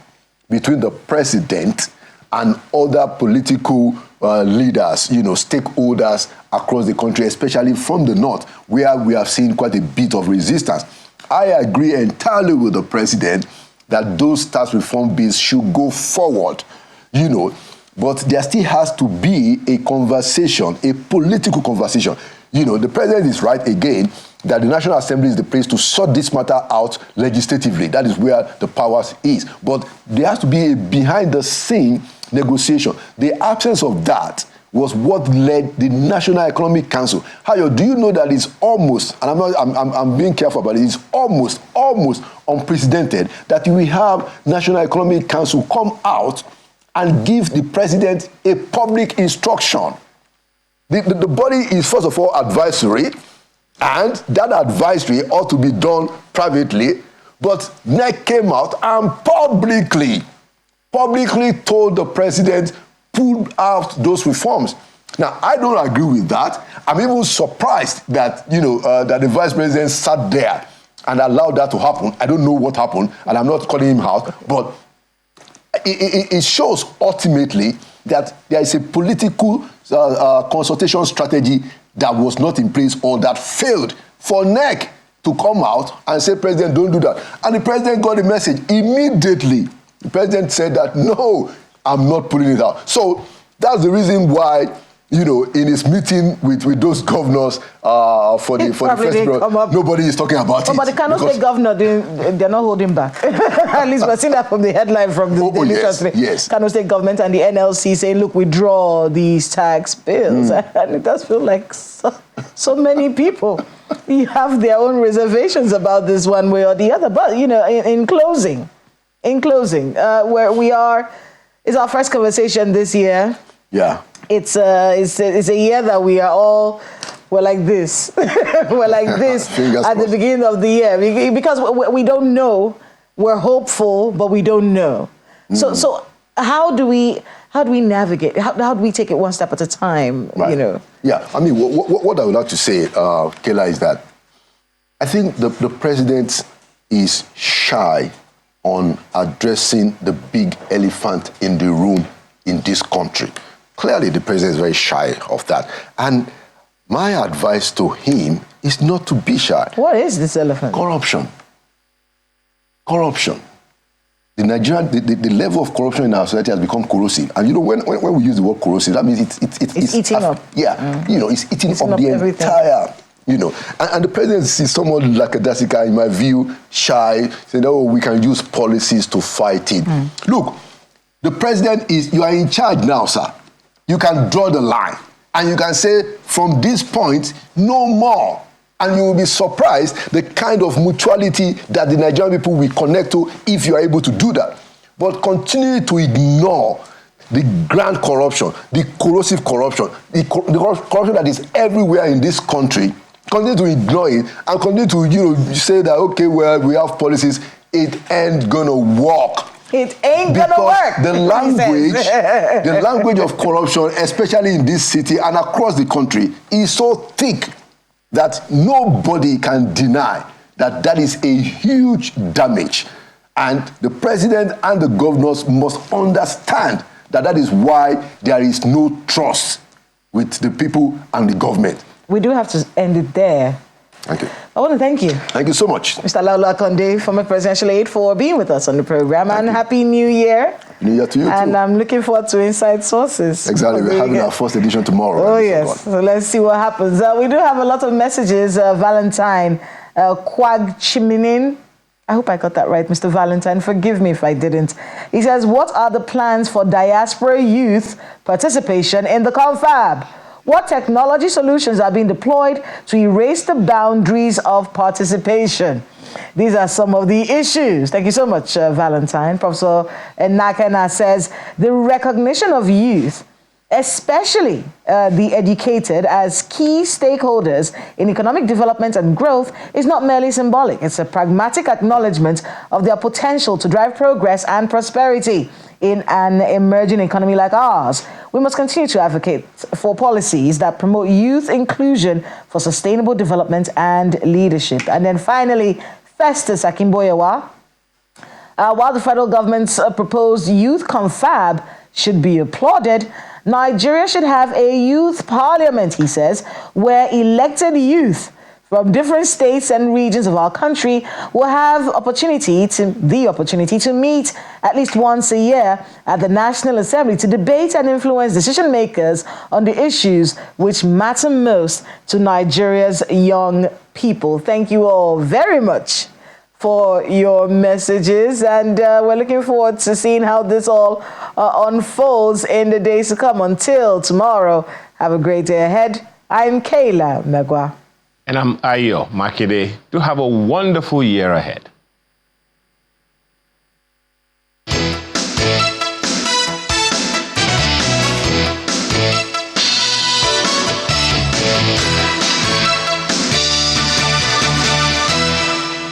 between the president and other political leaders, stakeholders across the country, especially from the north, where we have seen quite a bit of resistance. I agree entirely with the president that those tax reform bills should go forward, but there still has to be a conversation, a political conversation. The president is right again that the National Assembly is the place to sort this matter out legislatively. That is where the powers is. But there has to be a behind-the-scene negotiation. The absence of that was what led the National Economic Council. Hayo, do you know that it's almost, and I'm being careful about it, it's almost unprecedented that we have National Economic Council come out and give the president a public instruction. The body is, first of all, advisory, and that advisory ought to be done privately, but NEC came out and publicly told the president, pull out those reforms. Now, I don't agree with that. I'm even surprised that, that the vice president sat there and allowed that to happen. I don't know what happened, and I'm not calling him out, but it shows ultimately that there is a political consultation strategy that was not in place or that failed for NEC to come out and say, President, don't do that. And the president got the message immediately. The president said that, no, I'm not pulling it out. So that's the reason why, in his meeting with those governors for the festival, nobody is talking about it. But the Kano State governor, they're not holding back. At least we're seeing that from the headline from the Daily Trust. Yes. Kano State government and the NLC saying, look, withdraw these tax bills. And it does feel like so many people have their own reservations about this one way or the other. But, in closing, where we are, it's our first conversation this year. Yeah. It's a year that we're like this. We're like this at the beginning of the year because we don't know. We're hopeful, but we don't know. So how do we navigate? How do we take it one step at a time? Right. Yeah. I mean, what I would like to say, Kela, is that I think the president is shy on addressing the big elephant in the room in this country. Clearly, the president is very shy of that. And my advice to him is not to be shy. What is this elephant? Corruption. The level of corruption in our society has become corrosive. And when we use the word corrosive, that means it's eating up. Yeah, it's eating up the everything. Entire. And the president is someone like a Dasika, in my view, shy, saying, oh, we can use policies to fight it. Look, the president you are in charge now, sir. You can draw the line and you can say, from this point, no more. And you will be surprised the kind of mutuality that the Nigerian people will connect to if you are able to do that. But continue to ignore the grand corruption, the corrosive corruption, the corruption that is everywhere in this country. Continue to ignore it and continue to say that, okay, well, we have policies. It ain't gonna work. It ain't gonna work. The language of corruption, especially in this city and across the country, is so thick that nobody can deny that is a huge damage. And the president and the governors must understand that is why there is no trust with the people and the government. We do have to end it there. Thank you. I want to thank you. Thank you so much. Mr. Laolu Akande, former presidential aide, for being with us on the program. And Happy New Year. New Year to you, and too. I'm looking forward to Inside Sources. Exactly. We're having our first edition tomorrow. Oh, yes. So let's see what happens. We do have a lot of messages. Valentine, Kwag Chiminin. I hope I got that right, Mr. Valentine. Forgive me if I didn't. He says, what are the plans for diaspora youth participation in the confab? What technology solutions are being deployed to erase the boundaries of participation? These are some of the issues. Thank you so much, Valentine. Professor Nakena says, the recognition of youth, especially the educated, as key stakeholders in economic development and growth is not merely symbolic. It's a pragmatic acknowledgement of their potential to drive progress and prosperity in an emerging economy like ours. We must continue to advocate for policies that promote youth inclusion for sustainable development and leadership. And then finally, Festus Akimboyewa, while the federal government's proposed youth confab should be applauded, Nigeria should have a youth parliament, he says, where elected youth from different states and regions of our country will have the opportunity to meet at least once a year at the National Assembly to debate and influence decision makers on the issues which matter most to Nigeria's young people. Thank you all very much for your messages, and we're looking forward to seeing how this all unfolds in the days to come. Until tomorrow, have a great day ahead. I'm Kayla Megwa. And I'm Ayo Makide. Do have a wonderful year ahead.